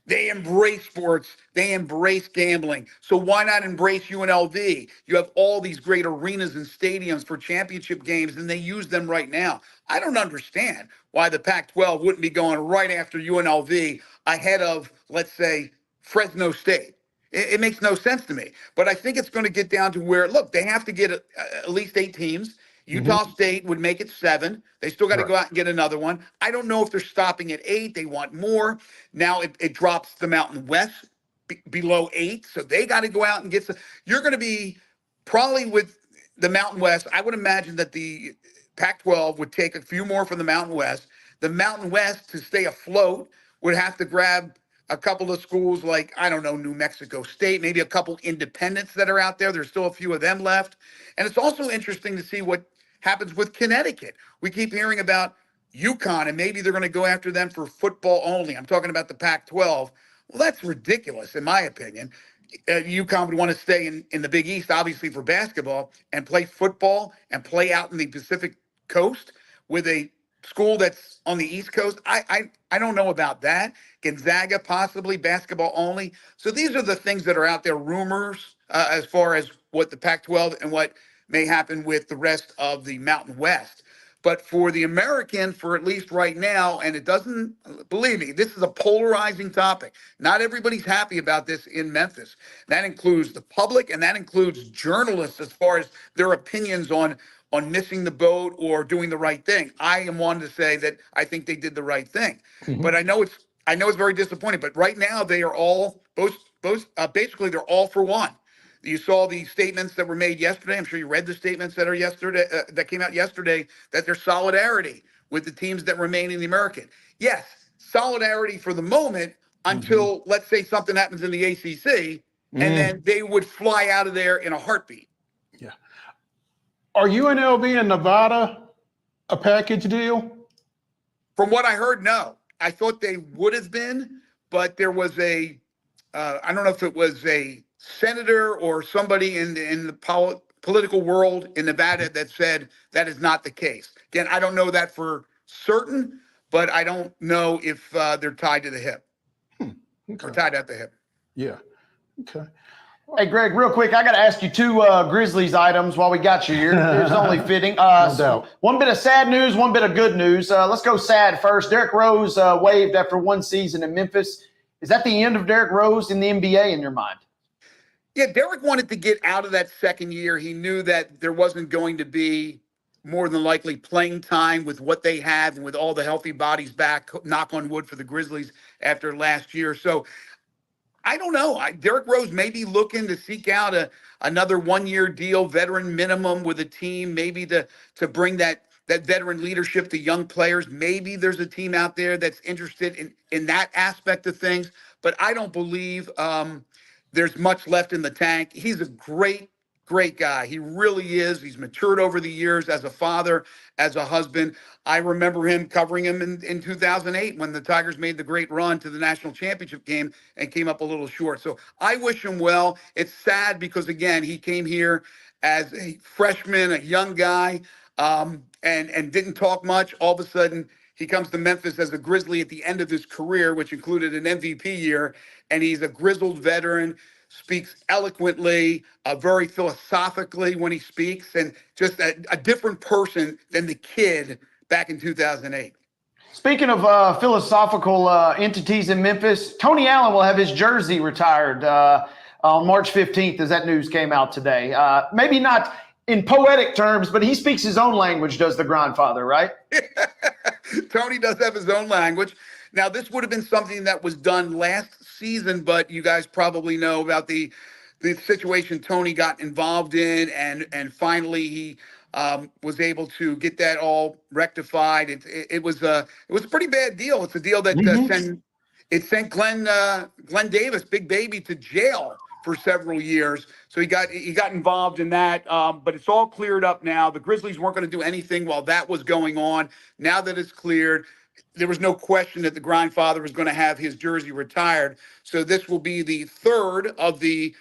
they embrace sports, they embrace gambling. So why not embrace UNLV? You have all these great arenas and stadiums for championship games, and they use them right now. I don't understand why the Pac-12 wouldn't be going right after UNLV ahead of, let's say, Fresno State. It makes no sense to me. But I think it's going to get down to where, look, they have to get at least 8 teams. Utah State would make it 7. They still got to go out and get another one. I don't know if they're stopping at 8. They want more. Now it drops the Mountain West below 8. So they got to go out and get some. You're going to be probably with the Mountain West. I would imagine that the Pac-12 would take a few more from the Mountain West. The Mountain West, to stay afloat, would have to grab a couple of schools like, I don't know, New Mexico State, maybe a couple independents that are out there. There's still a few of them left. And it's also interesting to see what happens with Connecticut. We keep hearing about UConn, and maybe they're going to go after them for football only. I'm talking about the Pac-12. Well, that's ridiculous, in my opinion. UConn would want to stay in the Big East, obviously, for basketball and play football and play out in the Pacific Coast with a school that's on the East Coast. I don't know about that. Gonzaga, possibly basketball only. So these are the things that are out there, rumors, as far as what the Pac-12 and what may happen with the rest of the Mountain West. But for the American, for at least right now, and it doesn't, believe me, this is a polarizing topic. Not everybody's happy about this in Memphis. That includes the public, and that includes journalists as far as their opinions on missing the boat or doing the right thing. I am one to say that I think they did the right thing. But I know it's very disappointing. But right now they are all basically they're all for one. You saw the statements that were made yesterday. I'm sure you read the statements that are that came out yesterday, that there's solidarity with the teams that remain in the American. Yes, solidarity for the moment until, let's say, something happens in the ACC, and then they would fly out of there in a heartbeat. Yeah. Are UNLV and Nevada a package deal? From what I heard, no. I thought they would have been, but there was I don't know if it was a senator or somebody in the political world in Nevada that said that is not the case. Again, I don't know that for certain, but I don't know if they're tied to the hip. Or tied at the hip. Yeah. Okay. Hey, Greg, real quick, I got to ask you 2 Grizzlies items while we got you here. It's only fitting. No doubt. One bit of sad news, one bit of good news. Let's go sad first. Derrick Rose waived after 1 season in Memphis. Is that the end of Derrick Rose in the NBA in your mind? Yeah, Derrick wanted to get out of that second year. He knew that there wasn't going to be more than likely playing time with what they had and with all the healthy bodies back, knock on wood, for the Grizzlies after last year. So I don't know. Derrick Rose may be looking to seek out another 1-year deal, veteran minimum with a team, maybe to bring that veteran leadership to young players. Maybe there's a team out there that's interested in that aspect of things. But I don't believe there's much left in the tank. He's a great guy. He really is. He's matured over the years as a father, as a husband. I remember him covering him in 2008 when the Tigers made the great run to the national championship game and came up a little short. So I wish him well. It's sad because, again, he came here as a freshman, a young guy, and didn't talk much. All of a sudden, He comes to Memphis as a Grizzly at the end of his career, which included an MVP year, and he's a grizzled veteran, speaks eloquently, very philosophically when he speaks, and just a different person than the kid back in 2008. Speaking of philosophical entities in Memphis, Tony Allen will have his jersey retired on March 15th, as that news came out today. Maybe not in poetic terms, but he speaks his own language, does the grandfather, right? Tony does have his own language. Now, this would have been something that was done last season, but you guys probably know about the situation Tony got involved in, and finally he was able to get that all rectified. It was a pretty bad deal. It's a deal that sent Glenn Davis, Big Baby, to jail for several years. So he got involved in that, but it's all cleared up now. The Grizzlies weren't going to do anything while that was going on. Now that it's cleared, there was no question that the grandfather was going to have his jersey retired. So this will be the third of the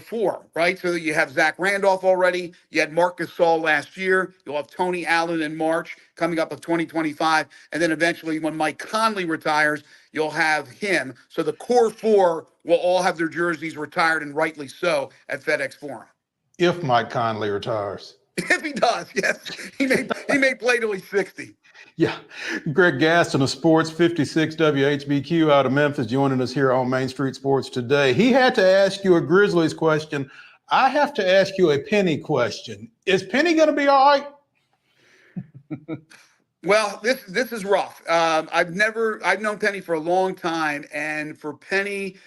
four, right? So you have Zach Randolph already. You had Marc Gasol last year. You'll have Tony Allen in March coming up of 2025. And then eventually when Mike Conley retires, you'll have him. So the core four will all have their jerseys retired, and rightly so, at FedEx Forum. If Mike Conley retires. If he does, yes. He may play till he's 60. Yeah. Greg Gaston of Sports 56 WHBQ out of Memphis joining us here on Main Street Sports today. He had to ask you a Grizzlies question. I have to ask you a Penny question. Is Penny going to be all right? Well, this is rough. I've known Penny for a long time, and for Penny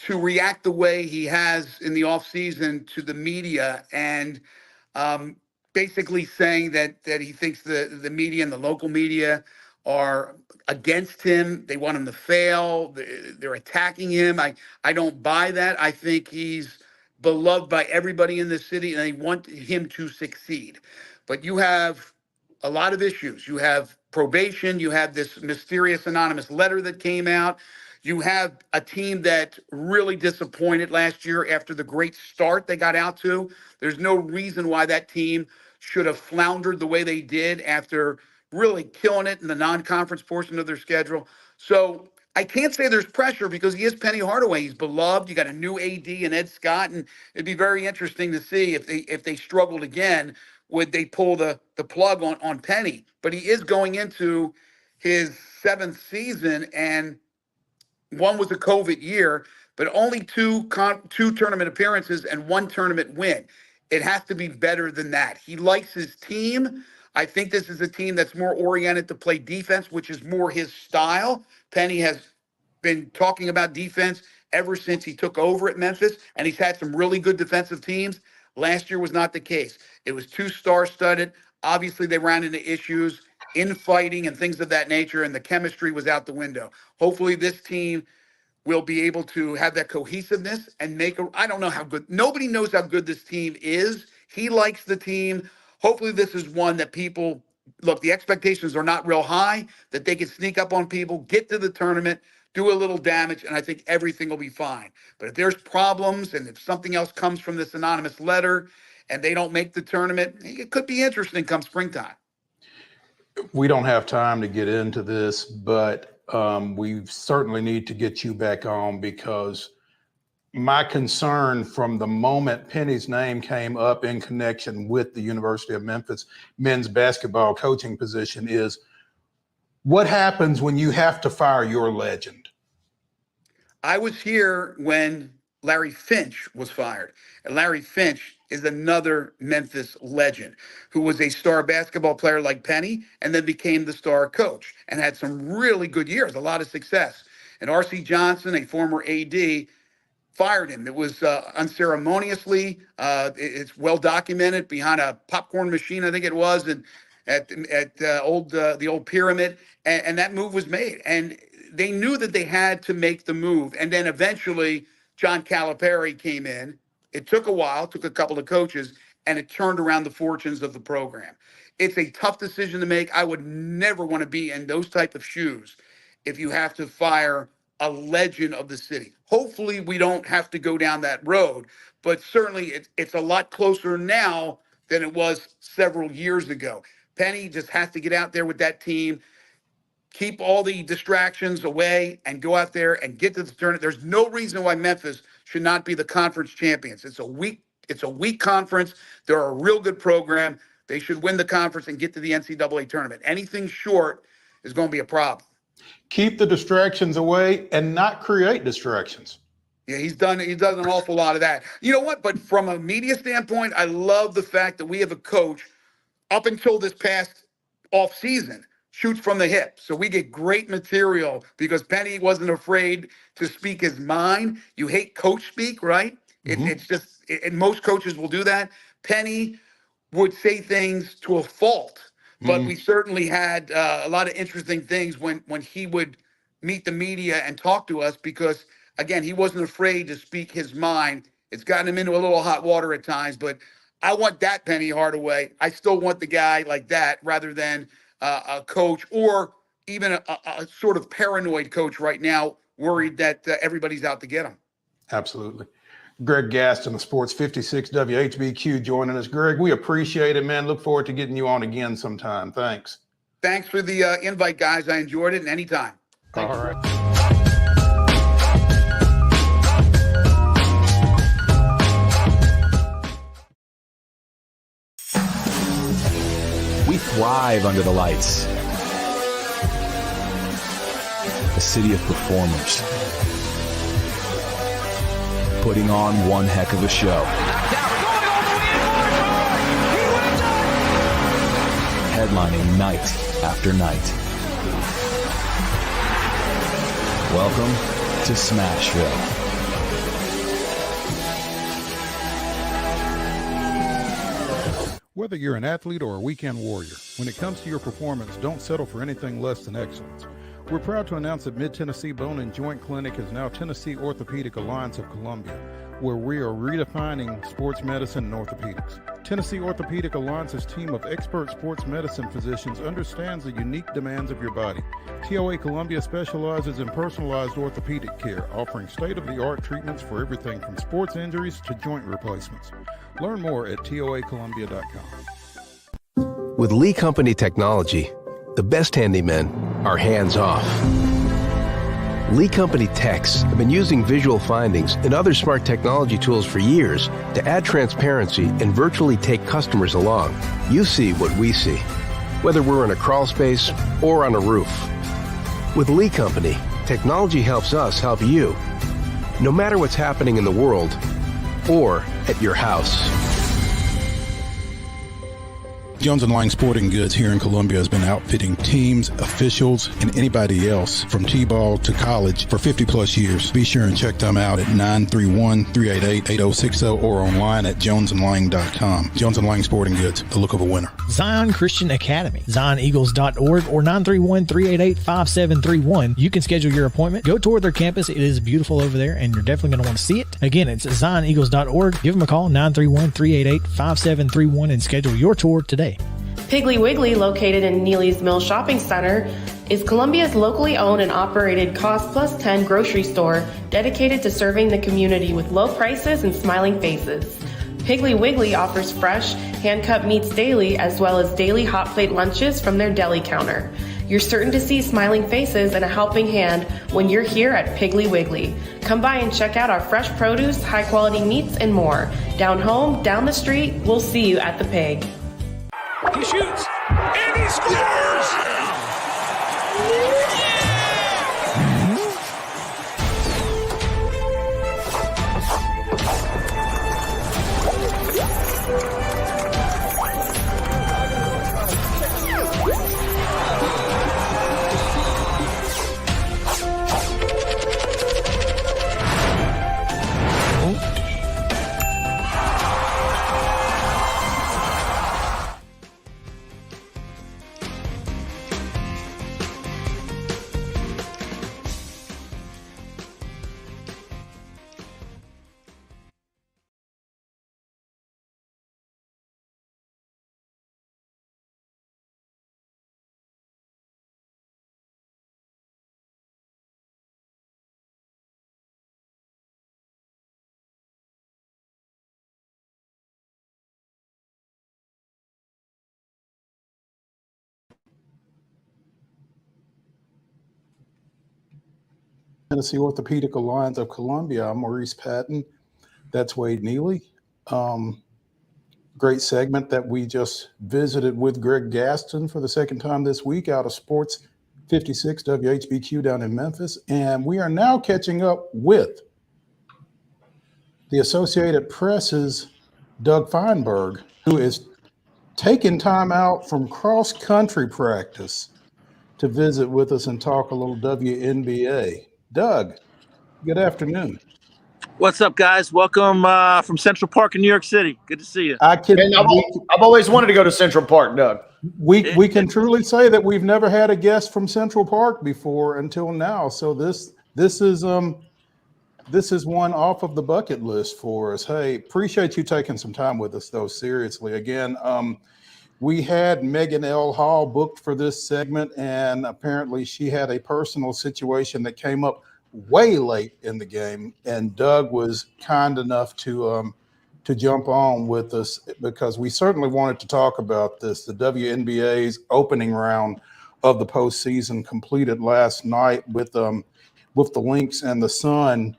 to react the way he has in the offseason to the media and basically saying that he thinks the media and the local media are against him. They want him to fail. They're attacking him. I don't buy that. I think he's beloved by everybody in the city, and they want him to succeed. But you have a lot of issues. You have probation. You have this mysterious anonymous letter that came out. You have a team that really disappointed last year after the great start they got out to. There's no reason why that team should have floundered the way they did after really killing it in the non-conference portion of their schedule. So I can't say there's pressure because he is Penny Hardaway. He's beloved. You got a new AD and Ed Scott, and it'd be very interesting to see if they struggled again, would they pull the plug on Penny? But he is going into his seventh season, and one was a COVID year, but only two tournament appearances and one tournament win. It has to be better than that. He likes his team. I think this is a team that's more oriented to play defense, which is more his style. Penny has been talking about defense ever since he took over at Memphis, and he's had some really good defensive teams. Last year was not the case. It was too star-studded. Obviously, they ran into issues, infighting and things of that nature, and the chemistry was out the window. Hopefully, this team will be able to have that cohesiveness and I don't know how good, nobody knows how good this team is. He likes the team. Hopefully this is one that people, look, the expectations are not real high, that they can sneak up on people, get to the tournament, do a little damage, and I think everything will be fine. But if there's problems and if something else comes from this anonymous letter and they don't make the tournament, it could be interesting come springtime. We don't have time to get into this, but we certainly need to get you back on, because my concern from the moment Penny's name came up in connection with the University of Memphis men's basketball coaching position is what happens when you have to fire your legend? I was here when Larry Finch was fired. And Larry Finch is another Memphis legend who was a star basketball player like Penny and then became the star coach and had some really good years, a lot of success. And R.C. Johnson, a former AD, fired him. It was unceremoniously. It's well documented behind a popcorn machine, I think it was, and at the old Pyramid. And that move was made. And they knew that they had to make the move. And then eventually John Calipari came in. It took a while, took a couple of coaches, and it turned around the fortunes of the program. It's a tough decision to make. I would never want to be in those type of shoes if you have to fire a legend of the city. Hopefully we don't have to go down that road, but certainly it's a lot closer now than it was several years ago. Penny just has to get out there with that team, keep all the distractions away and go out there and get to the tournament. There's no reason why Memphis should not be the conference champions. It's a weak conference. They're a real good program. They should win the conference and get to the NCAA tournament. Anything short is going to be a problem. Keep the distractions away and not create distractions. Yeah, he does an awful lot of that. You know what? But from a media standpoint, I love the fact that we have a coach up until this past off season shoots from the hip. So we get great material because Penny wasn't afraid to speak his mind. You hate coach speak, right? It's just, and most coaches will do that. Penny would say things to a fault, but we certainly had a lot of interesting things when he would meet the media and talk to us because, again, he wasn't afraid to speak his mind. It's gotten him into a little hot water at times, but I want that Penny Hardaway. I still want the guy like that rather than a coach or even a sort of paranoid coach right now, worried that everybody's out to get him. Absolutely. Greg Gaston of Sports 56 WHBQ joining us. Greg, we appreciate it, man. Look forward to getting you on again sometime. Thanks. Thanks for the invite, guys. I enjoyed it, and anytime. All right. We thrive under the lights. A city of performers. Putting on one heck of a show. Headlining night after night. Welcome to Smashville. Whether you're an athlete or a weekend warrior, when it comes to your performance, don't settle for anything less than excellence. We're proud to announce that Mid-Tennessee Bone and Joint Clinic is now Tennessee Orthopedic Alliance of Columbia, where we are redefining sports medicine and orthopedics. Tennessee Orthopedic Alliance's team of expert sports medicine physicians understands the unique demands of your body. TOA Columbia specializes in personalized orthopedic care, offering state-of-the-art treatments for everything from sports injuries to joint replacements. Learn more at toacolumbia.com. With Lee Company technology, the best handymen are hands-off. Lee Company techs have been using visual findings and other smart technology tools for years to add transparency and virtually take customers along. You see what we see, whether we're in a crawl space or on a roof. With Lee Company, technology helps us help you, no matter what's happening in the world or at your house. Jones & Lang Sporting Goods here in Columbia has been outfitting teams, officials, and anybody else from T-ball to college for 50 plus years. Be sure and check them out at 931-388-8060 or online at jonesandlang.com. Jones & Lang Sporting Goods, the look of a winner. Zion Christian Academy, zioneagles.org or 931-388-5731. You can schedule your appointment. Go tour their campus. It is beautiful over there, and you're definitely going to want to see it. Again, it's zioneagles.org. Give them a call, 931-388-5731, and schedule your tour today. Piggly Wiggly, located in Neely's Mill Shopping Center, is Columbia's locally owned and operated Cost Plus 10 grocery store dedicated to serving the community with low prices and smiling faces. Piggly Wiggly offers fresh, hand-cut meats daily as well as daily hot plate lunches from their deli counter. You're certain to see smiling faces and a helping hand when you're here at Piggly Wiggly. Come by and check out our fresh produce, high-quality meats, and more. Down home, down the street, we'll see you at the Pig. He shoots, and he scores! Tennessee Orthopedic Alliance of Columbia. I'm Maurice Patton. That's Wade Neely. Great segment that we just visited with Greg Gaston for the second time this week out of Sports 56 WHBQ down in Memphis. And we are now catching up with the Associated Press's Doug Feinberg, who is taking time out from cross-country practice to visit with us and talk a little WNBA. Doug, good afternoon. What's up, guys? Welcome from Central Park in New York City. Good to see you. I've always wanted to go to Central Park, Doug. We can truly say that we've never had a guest from Central Park before until now. So this is one off of the bucket list for us. Hey, appreciate you taking some time with us, though. Seriously, again, we had Megan L. Hall booked for this segment, and apparently she had a personal situation that came up way late in the game, and Doug was kind enough to jump on with us because we certainly wanted to talk about this. The WNBA's opening round of the postseason completed last night with the Lynx and the Sun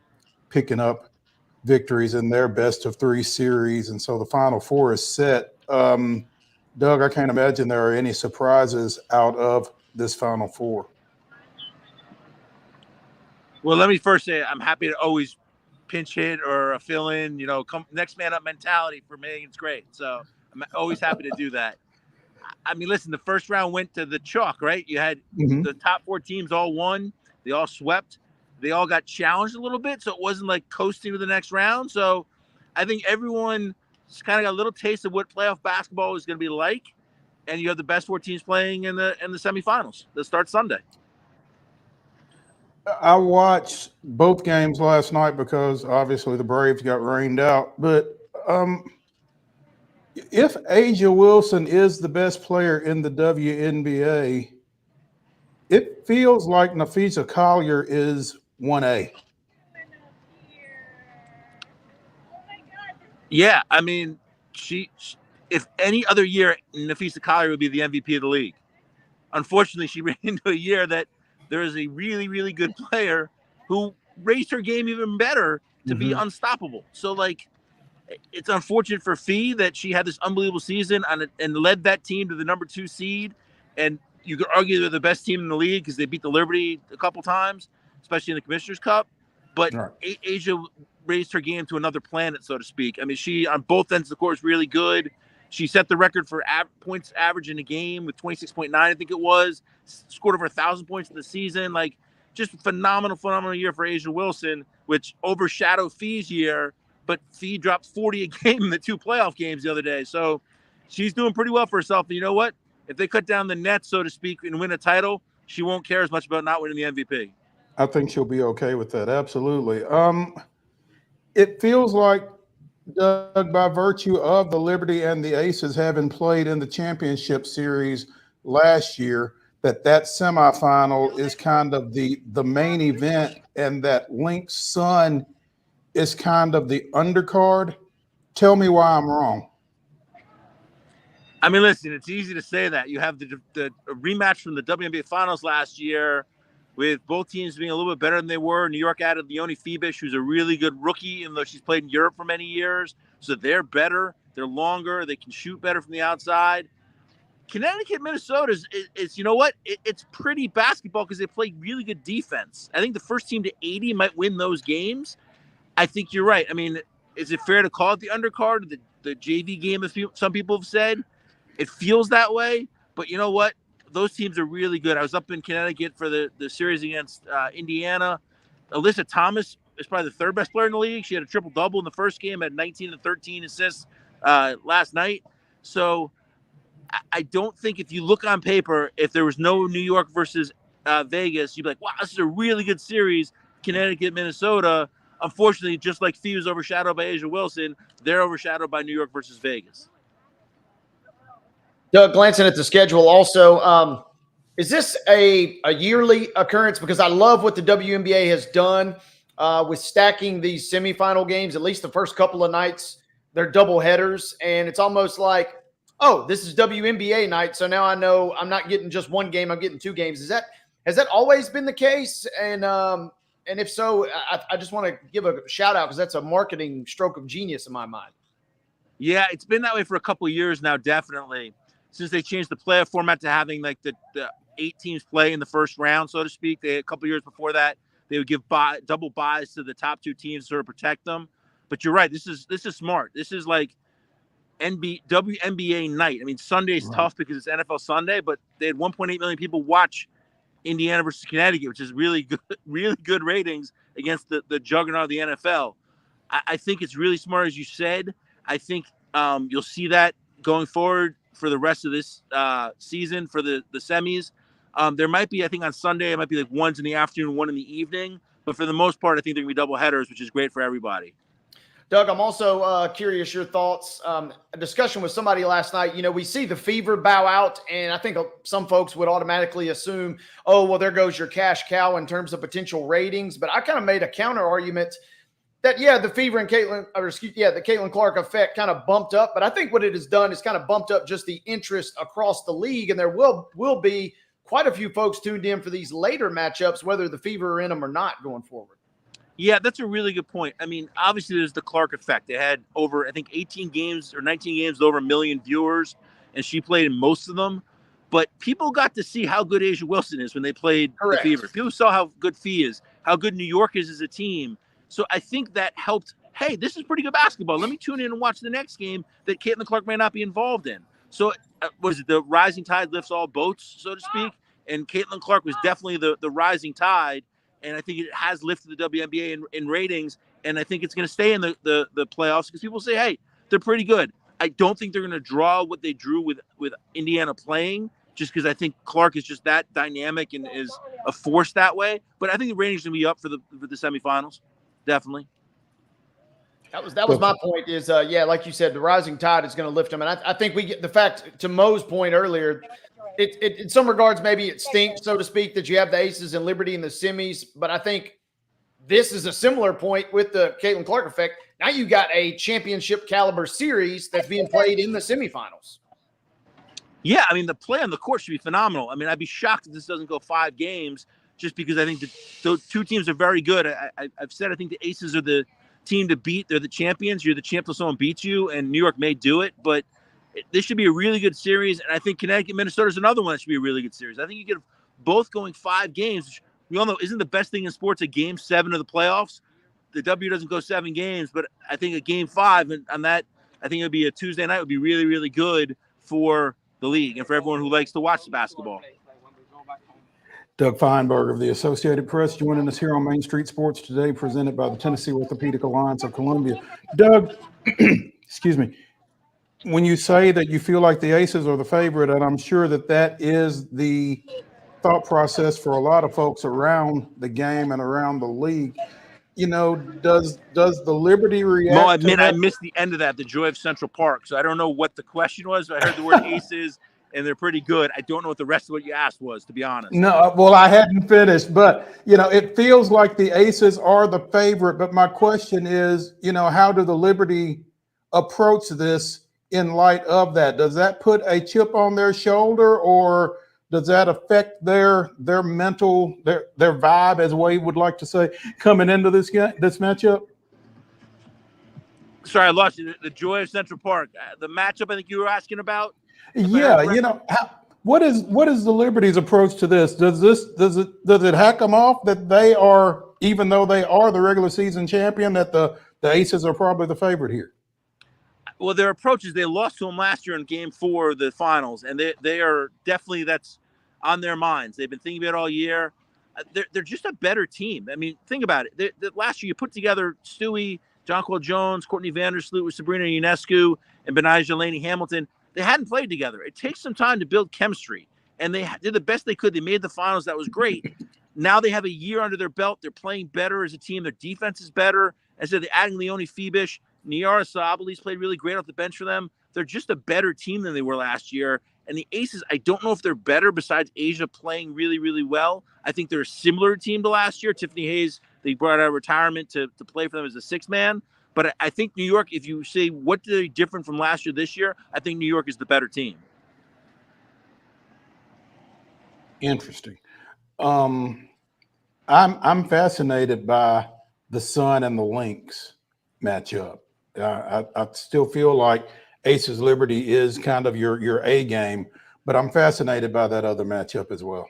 picking up victories in their best of three series, and so the Final Four is set. Doug, I can't imagine there are any surprises out of this Final Four. Well, let me first say I'm happy to always pinch hit or fill in. Come next man up mentality for me. It's great. So I'm always happy to do that. I mean, listen, the first round went to the chalk, right? You had the top four teams all won. They all swept. They all got challenged a little bit, so it wasn't like coasting to the next round. So I think everyone just kind of got a little taste of what playoff basketball is going to be like. And you have the best four teams playing in the semifinals that start Sunday. I watched both games last night because obviously the Braves got rained out. But if Asia Wilson is the best player in the WNBA, it feels like Nafisa Collier is 1A. Yeah, I mean, if any other year, Nafisa Collier would be the MVP of the league. Unfortunately, she ran into a year that there is a really, really good player who raised her game even better to be unstoppable. So, it's unfortunate for Fee that she had this unbelievable season and led that team to the number 2 seed. And you could argue they're the best team in the league because they beat the Liberty a couple times, especially in the Commissioner's Cup. But Asia raised her game to another planet, so to speak. I mean, she, on both ends of the court, is really good. She set the record for points average in a game with 26.9, I think it was. Scored over 1,000 points in the season. Just phenomenal year for Asia Wilson, which overshadowed Fee's year. But Fee dropped 40 a game in the 2 playoff games the other day. So she's doing pretty well for herself. And you know what? If they cut down the net, so to speak, and win a title, she won't care as much about not winning the MVP. I think she'll be okay with that. Absolutely. It feels like, Doug, by virtue of the Liberty and the Aces having played in the championship series last year, that semifinal is kind of the main event, and that Lynx Sun is kind of the undercard. Tell me why I'm wrong. I mean, listen, it's easy to say that. You have the rematch from the WNBA Finals last year with both teams being a little bit better than they were. New York added Leonie Fibish, who's a really good rookie, even though she's played in Europe for many years. So they're better. They're longer. They can shoot better from the outside. Connecticut, Minnesota is you know what? It's pretty basketball because they play really good defense. I think the first team to 80 might win those games. I think you're right. I mean, is it fair to call it the undercard, the JV game, as some people have said? It feels that way. But you know what? Those teams are really good. I was up in Connecticut for the series against Indiana. Alyssa Thomas is probably the 3rd best player in the league. She had a triple-double in the first game, had 19 and 13 assists last night. So I don't think, if you look on paper, if there was no New York versus Vegas, you'd be like, wow, this is a really good series, Connecticut, Minnesota. Unfortunately, just like Fee was overshadowed by Asia Wilson, they're overshadowed by New York versus Vegas. Doug, glancing at the schedule also, is this a yearly occurrence? Because I love what the WNBA has done with stacking these semifinal games. At least the first couple of nights, they're double headers, and it's almost like, oh, this is WNBA night, so now I know I'm not getting just one game, I'm getting 2 games. Has that always been the case? And And if so, I just want to give a shout out because that's a marketing stroke of genius in my mind. Yeah, it's been that way for a couple of years now, definitely. Since they changed the playoff format to having like the 8 teams play in the first round, so to speak. A couple of years before that, they would give double buys to the top 2 teams to sort of protect them. But you're right. This is smart. This is like WNBA night. I mean, Sunday's tough because it's NFL Sunday, but they had 1.8 million people watch Indiana versus Connecticut, which is really good ratings against the juggernaut of the NFL. I think it's really smart, as you said. I think you'll see that going forward for the rest of this season for the semis. There might be, I think on Sunday, it might be like ones in the afternoon, one in the evening. But for the most part, I think they're going to be double headers, which is great for everybody. Doug, I'm also curious your thoughts. A discussion with somebody last night. You know, we see the Fever bow out, and I think some folks would automatically assume, oh, well, there goes your cash cow in terms of potential ratings. But I kind of made a counter argument that, yeah, the Fever and the Caitlin Clark effect kind of bumped up. But I think what it has done is kind of bumped up just the interest across the league, and there will be quite a few folks tuned in for these later matchups, whether the Fever are in them or not going forward. Yeah, that's a really good point. I mean, obviously there's the Clark effect. They had over, I think, 18 games or 19 games with over 1 million viewers, and she played in most of them. But people got to see how good Asia Wilson is when they played the Fever. People saw how good Fee is, how good New York is as a team. So I think that helped. Hey, this is pretty good basketball. Let me tune in and watch the next game that Caitlin Clark may not be involved in. So what is it? The rising tide lifts all boats, so to speak. And Caitlin Clark was definitely the rising tide. And I think it has lifted the WNBA in ratings. And I think it's going to stay in the playoffs because people say, hey, they're pretty good. I don't think they're going to draw what they drew with Indiana playing, just because I think Clark is just that dynamic and is a force that way. But I think the ratings are going to be up for the semifinals. Definitely. That was my point is, like you said, the rising tide is going to lift them. And I think we get the fact, to Mo's point earlier, it in some regards, maybe it stinks, so to speak, that you have the Aces and Liberty in the semis. But I think this is a similar point with the Caitlin Clark effect. Now you got a championship caliber series that's being played in the semifinals. Yeah, I mean, the play on the court should be phenomenal. I mean, I'd be shocked if this doesn't go 5 games just because I think the 2 teams are very good. I've said I think the Aces are the team to beat. They're the champions. You're the champ till someone beats you, and New York may do it, but this should be a really good series. And I think Connecticut, Minnesota is another one that should be a really good series. I think you get both going 5 games, which we all know isn't the best thing in sports, a game 7 of the playoffs. The W doesn't go 7 games, but I think a game 5, and on that, I think it would be a Tuesday night would be really, really good for the league and for everyone who likes to watch the basketball. Doug Feinberg of the Associated Press joining us here on Main Street Sports today, presented by the Tennessee Orthopedic Alliance of Columbia. Doug, excuse me, when you say that you feel like the Aces are the favorite, and I'm sure that is the thought process for a lot of folks around the game and around the league, you know, does the Liberty react? Mo, I missed the end of that, the joy of Central Park. So I don't know what the question was. I heard the word Aces, and they're pretty good. I don't know what the rest of what you asked was, to be honest. No, well, I hadn't finished, but, you know, it feels like the Aces are the favorite. But my question is, you know, how do the Liberty approach this in light of that? Does that put a chip on their shoulder, or does that affect their mental, their vibe, as Wade would like to say, coming into this matchup? Sorry, I lost you. The joy of Central Park. The matchup I think you were asking about? Yeah, you know, what is the Liberty's approach to this? Does it hack them off that they are, even though they are the regular season champion, that the Aces are probably the favorite here? Well, their approach is they lost to them last year in Game 4 of the finals, and they are definitely, that's on their minds. They've been thinking about it all year. They're just a better team. I mean, think about it. Last year you put together Stewie, Jonquil Jones, Courtney Vandersloot with Sabrina Ionescu, and Benijah Laney Hamilton. They hadn't played together. It takes some time to build chemistry, and they did the best they could. They made the finals. That was great. Now they have a year under their belt. They're playing better as a team. Their defense is better. As I said, they're adding Leonie Febish. Niara Sabalis played really great off the bench for them. They're just a better team than they were last year. And the Aces, I don't know if they're better besides Asia playing really, really well. I think they're a similar team to last year. Tiffany Hayes, they brought out of retirement to play for them as a 6-man. But I think New York, if you say what are they different from last year this year, I think New York is the better team. Interesting. I'm fascinated by the Sun and the Lynx matchup. I still feel like Aces Liberty is kind of your A game, but I'm fascinated by that other matchup as well.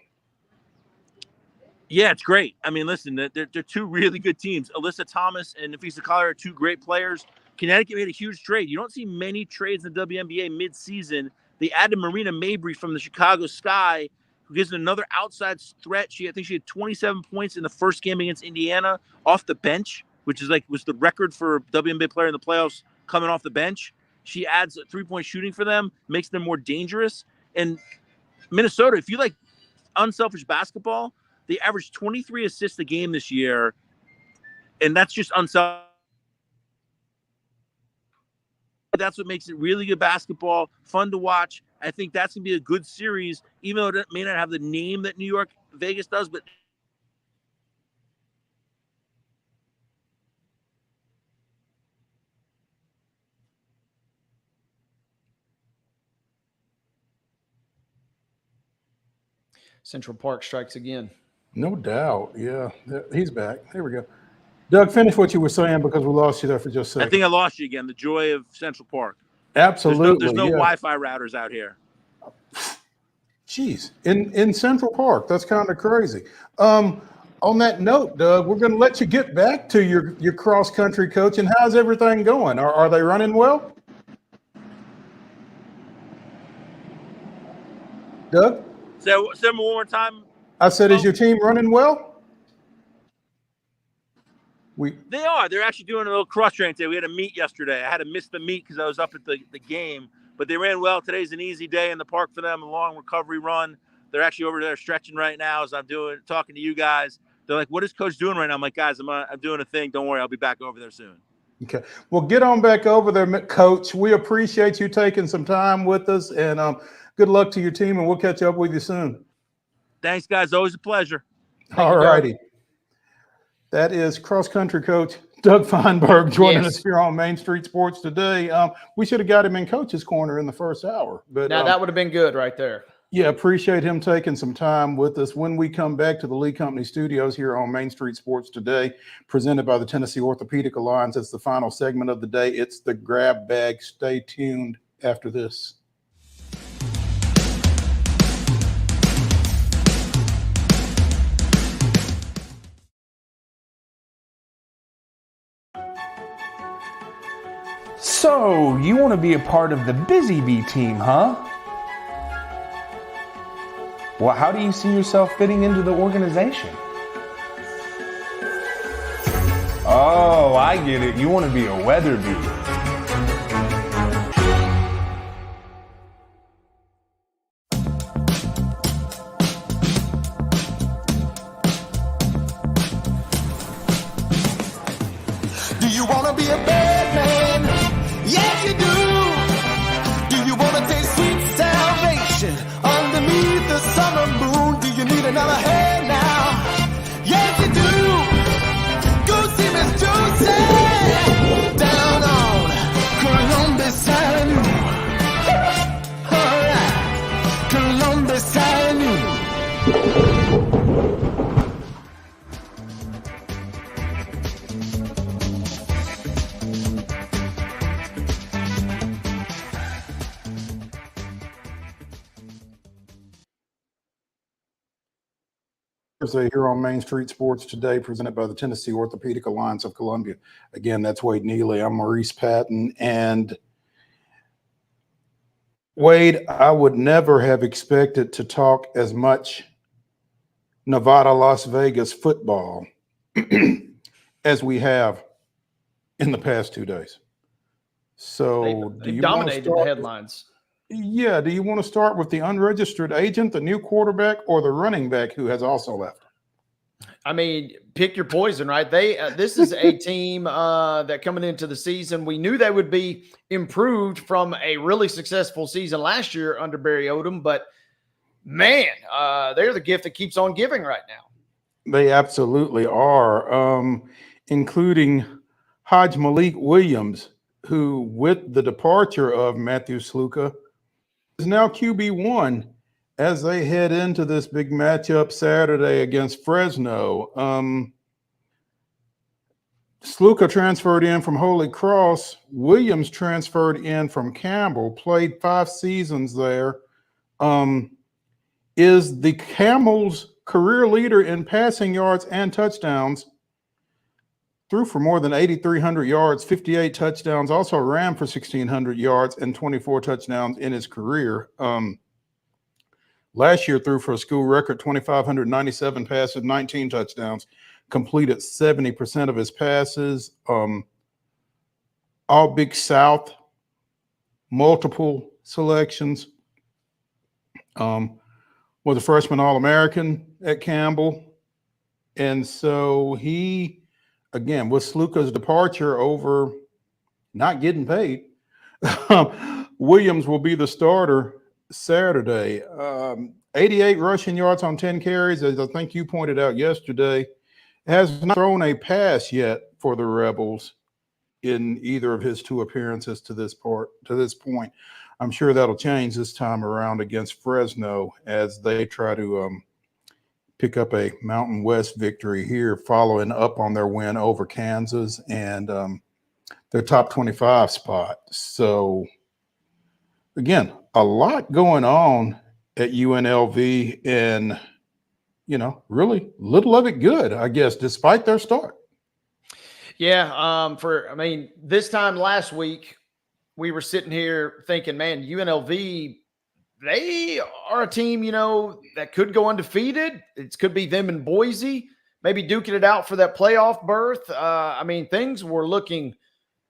Yeah, it's great. I mean, listen, they're two really good teams. Alyssa Thomas and Nafisa Collier are two great players. Connecticut made a huge trade. You don't see many trades in the WNBA mid-season. They added Marina Mabry from the Chicago Sky, who gives them another outside threat. I think she had 27 points in the first game against Indiana off the bench, which was the record for a WNBA player in the playoffs coming off the bench. She adds a three-point shooting for them, makes them more dangerous. And Minnesota, if you like unselfish basketball, they averaged 23 assists a game this year, and that's just unselfish. That's what makes it really good basketball, fun to watch. I think that's going to be a good series, even though it may not have the name that New York, Vegas does, but Central Park strikes again. No doubt. Yeah, he's back. There we go. Doug, finish what you were saying because we lost you there for just a second. I think I lost you again. The joy of Central Park. Absolutely. There's no Wi-Fi routers out here. Jeez, in Central Park, that's kind of crazy. On that note, Doug, we're going to let you get back to your cross country coaching. How's everything going? Are they running well? Doug? Say one more time. I said, is your team running well? They are. They're actually doing a little cross training today. We had a meet yesterday. I had to miss the meet because I was up at the game, but they ran well. Today's an easy day in the park for them, a long recovery run. They're actually over there stretching right now as I'm talking to you guys. They're like, what is coach doing right now? I'm like, guys, I'm doing a thing. Don't worry. I'll be back over there soon. Okay. Well, get on back over there, Coach. We appreciate you taking some time with us, and good luck to your team, and we'll catch up with you soon. Thanks, guys. Always a pleasure. All righty. That is cross-country coach Doug Feinberg joining us here on Main Street Sports today. We should have got him in Coach's Corner in the first hour. But now that would have been good right there. Yeah, appreciate him taking some time with us. When we come back to the Lee Company studios here on Main Street Sports today, presented by the Tennessee Orthopedic Alliance, it's the final segment of the day. It's the grab bag. Stay tuned after this. So, you want to be a part of the Busy Bee team, huh? Well, how do you see yourself fitting into the organization? Oh, I get it. You want to be a weather bee. Do you want to be a bad man? Yes, you do. Do you want to taste sweet salvation underneath the summer moon? Do you need another hand now? Yes, you do. Go see Miss Josie down on Columbus Avenue. All right, Columbus Avenue. Thursday here on Main Street Sports today, presented by the Tennessee Orthopedic Alliance of Columbia. Again, that's Wade Neely. I'm Maurice Patton. And Wade, I would never have expected to talk as much Nevada, Las Vegas football as we have in the past 2 days. So they dominated the headlines. Yeah. Do you want to start with the unregistered agent, the new quarterback, or the running back who has also left? I mean, pick your poison, right? This is a team that coming into the season, we knew they would be improved from a really successful season last year under Barry Odom, but man, they're the gift that keeps on giving right now. They absolutely are, including Hajj Malik Williams, who, with the departure of Matthew Sluka, is now QB1 as they head into this big matchup Saturday against Fresno. Sluka transferred in from Holy Cross. Williams transferred in from Campbell, played 5 seasons there. Is the Camels career leader in passing yards and touchdowns. Threw for more than 8,300 yards, 58 touchdowns, also ran for 1,600 yards and 24 touchdowns in his career. Last year threw for a school record 2,597 passes, 19 touchdowns, completed 70% of his passes. All Big South, multiple selections. Was a freshman All-American at Campbell. And so he, again, with Sluka's departure over not getting paid, Williams will be the starter Saturday. 88 rushing yards on 10 carries, as I think you pointed out yesterday. Has not thrown a pass yet for the Rebels in either of his 2 appearances to this point. I'm sure that'll change this time around against Fresno as they try to pick up a Mountain West victory here, following up on their win over Kansas and their top 25 spot. So, again, a lot going on at UNLV, and, really little of it good, I guess, despite their start. Yeah. This time last week, we were sitting here thinking, man, UNLV, they are a team, that could go undefeated. It could be them in Boise, maybe duking it out for that playoff berth. Things were looking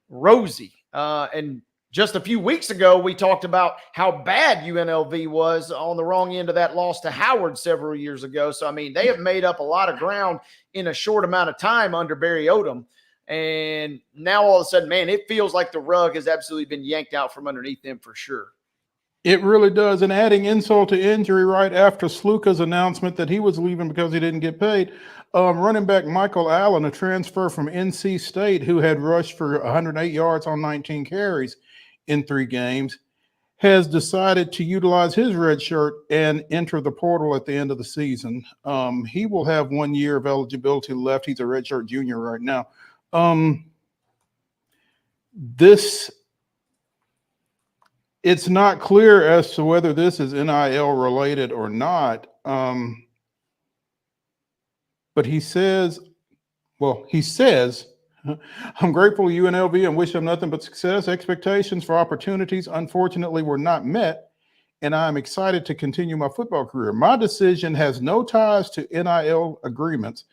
rosy. And just a few weeks ago, we talked about how bad UNLV was on the wrong end of that loss to Howard several years ago. So, they have made up a lot of ground in a short amount of time under Barry Odom. And now all of a sudden, man, it feels like the rug has absolutely been yanked out from underneath them for sure. It really does. And adding insult to injury right after Sluka's announcement that he was leaving because he didn't get paid, running back Michael Allen, a transfer from NC State who had rushed for 108 yards on 19 carries in 3 games, has decided to utilize his red shirt and enter the portal at the end of the season. He will have 1 year of eligibility left. He's a redshirt junior right now. It's not clear as to whether this is NIL related or not. But he says, I'm grateful to UNLV and wish them nothing but success. Expectations for opportunities, unfortunately, were not met, and I'm excited to continue my football career. My decision has no ties to NIL agreements.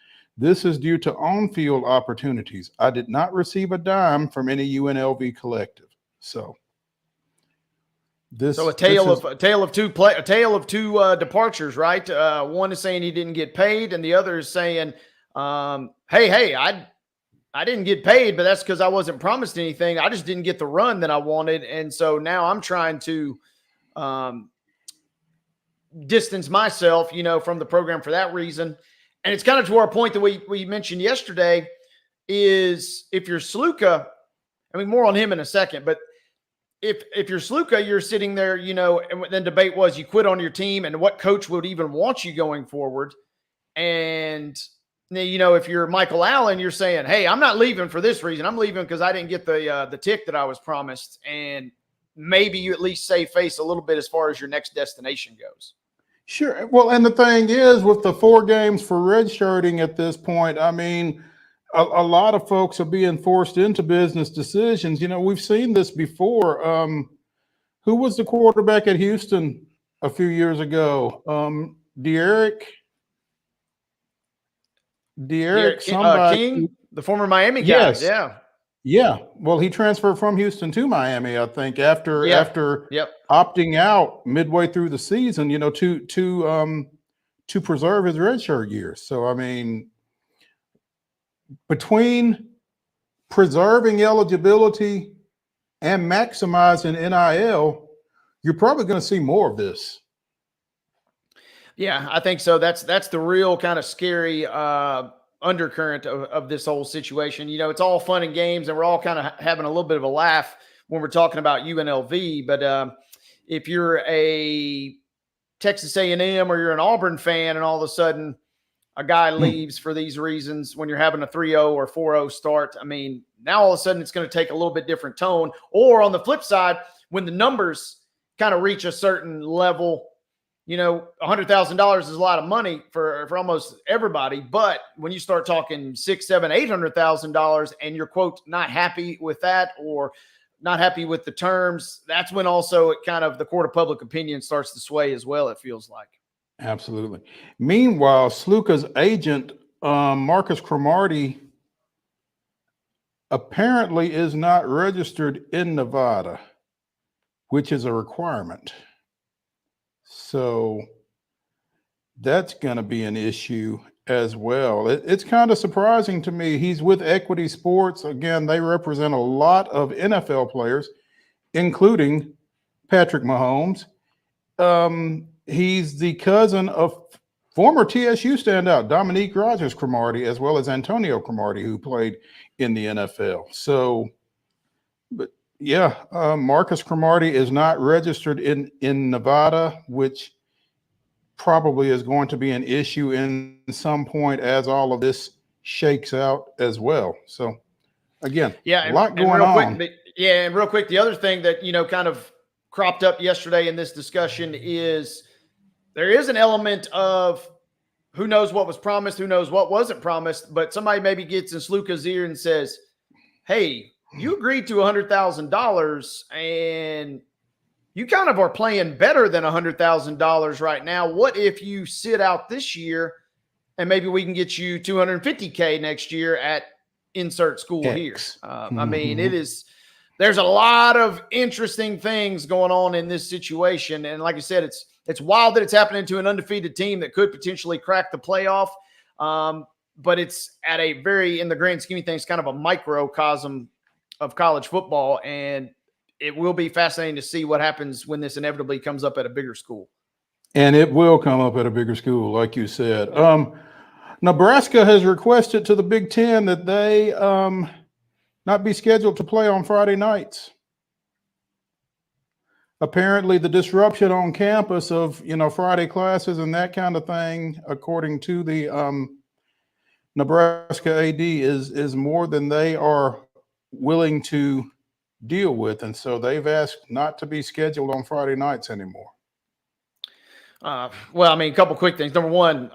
This is due to on-field opportunities. I did not receive a dime from any UNLV collective. So a tale of two departures, right? One is saying he didn't get paid, and the other is saying, "Hey, I didn't get paid, but that's because I wasn't promised anything. I just didn't get the run that I wanted, and so now I'm trying to distance myself, from the program for that reason." And it's kind of to our point that we mentioned yesterday is if you're Sluka, more on him in a second, but if you're Sluka, you're sitting there, and then debate was you quit on your team and what coach would even want you going forward. And, if you're Michael Allen, you're saying, hey, I'm not leaving for this reason. I'm leaving because I didn't get the tick that I was promised. And maybe you at least save face a little bit as far as your next destination goes. Sure. Well, and the thing is, with the 4 games for redshirting at this point, a lot of folks are being forced into business decisions. We've seen this before. Who was the quarterback at Houston a few years ago? De'Aaron King, the former Miami guy. Yes. Yeah. Well, he transferred from Houston to Miami, I think, after opting out midway through the season, to preserve his redshirt year. So, between preserving eligibility and maximizing NIL, you're probably going to see more of this. Yeah, I think so. That's the real kind of scary undercurrent of this whole situation. It's all fun and games, and we're all kind of having a little bit of a laugh when we're talking about UNLV. But if you're a Texas A&M or you're an Auburn fan, and all of a sudden a guy leaves for these reasons when you're having a 3-0 or 4-0 start. I mean, now all of a sudden it's going to take a little bit different tone. Or on the flip side, when the numbers kind of reach a certain level, you know, $100,000 is a lot of money for almost everybody. But when you start talking $600,000, $700,000, $800,000 and you're, quote, not happy with that or not happy with the terms, that's when also it kind of the court of public opinion starts to sway as well, it feels like. Absolutely. Meanwhile, Sluka's agent, Marcus Cromartie, apparently is not registered in Nevada, which is a requirement. So that's going to be an issue as well. It's kind of surprising to me. He's with Equity Sports. Again, they represent a lot of NFL players, including Patrick Mahomes. He's the cousin of former TSU standout Dominique Rogers Cromartie, as well as Antonio Cromartie, who played in the NFL. So, but yeah, Marcus Cromartie is not registered in Nevada, which probably is going to be an issue in some point as all of this shakes out as well. So, again, yeah, a lot going on. And real quick, the other thing that, you know, kind of cropped up yesterday in this discussion is there is an element of who knows what was promised, who knows what wasn't promised, but somebody maybe gets in Sluka's ear and says, hey, you agreed to $100,000 and you kind of are playing better than $100,000 right now. What if you sit out this year and maybe we can get you $250K next year at insert school here? I mean, there's a lot of interesting things going on in this situation. And like I said, it's wild that it's happening to an undefeated team that could potentially crack the playoff. But it's at a very, in the grand scheme of things, kind of a microcosm of college football. And it will be fascinating to see what happens when this inevitably comes up at a bigger school. And it will come up at a bigger school, like you said. Nebraska has requested to the Big Ten that they not be scheduled to play on Friday nights. Apparently, the disruption on campus of, you know, Friday classes and that kind of thing, according to the Nebraska AD, is more than they are willing to deal with. And so they've asked not to be scheduled on Friday nights anymore. Well, I mean, a couple quick things. Number one,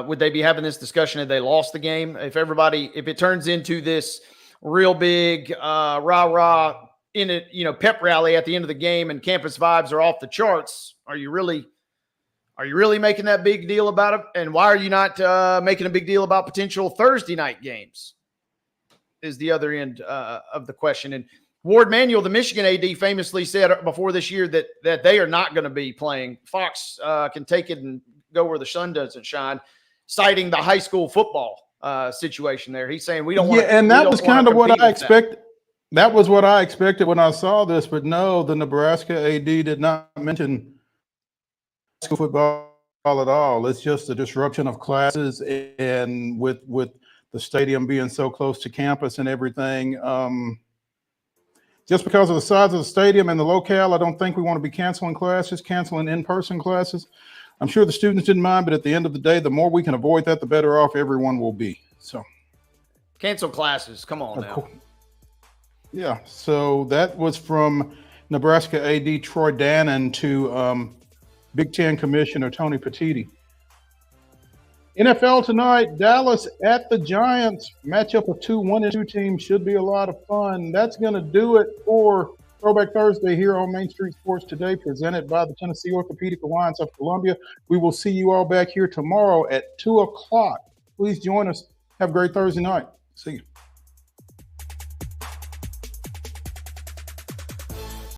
would they be having this discussion if they lost the game? If it turns into this real big rah-rah in it, you know, pep rally at the end of the game and campus vibes are off the charts, are you really making that big deal about it? And why are you not making a big deal about potential Thursday night games is the other end of the question. And Ward Manuel, the Michigan AD, famously said before this year that they are not going to be playing. Fox can take it and go where the sun doesn't shine, citing the high school football situation there. He's saying we don't want to. Yeah, and that was kind of what I expected. That was what I expected when I saw this, but no, the Nebraska AD did not mention school football at all. It's just a disruption of classes, and with the stadium being so close to campus and everything. Just because of the size of the stadium and the locale, I don't think we want to be canceling classes, canceling in-person classes. I'm sure the students didn't mind, but at the end of the day, the more we can avoid that, the better off everyone will be. So, cancel classes. Come on now. Yeah. So that was from Nebraska AD Troy Dannon to Big Ten Commissioner Tony Petitti. NFL tonight, Dallas at the Giants. Matchup of 1-2 teams should be a lot of fun. That's going to do it for Throwback Thursday here on Main Street Sports Today, presented by the Tennessee Orthopedic Alliance of Columbia. We will see you all back here tomorrow at 2 o'clock. Please join us. Have a great Thursday night. See you.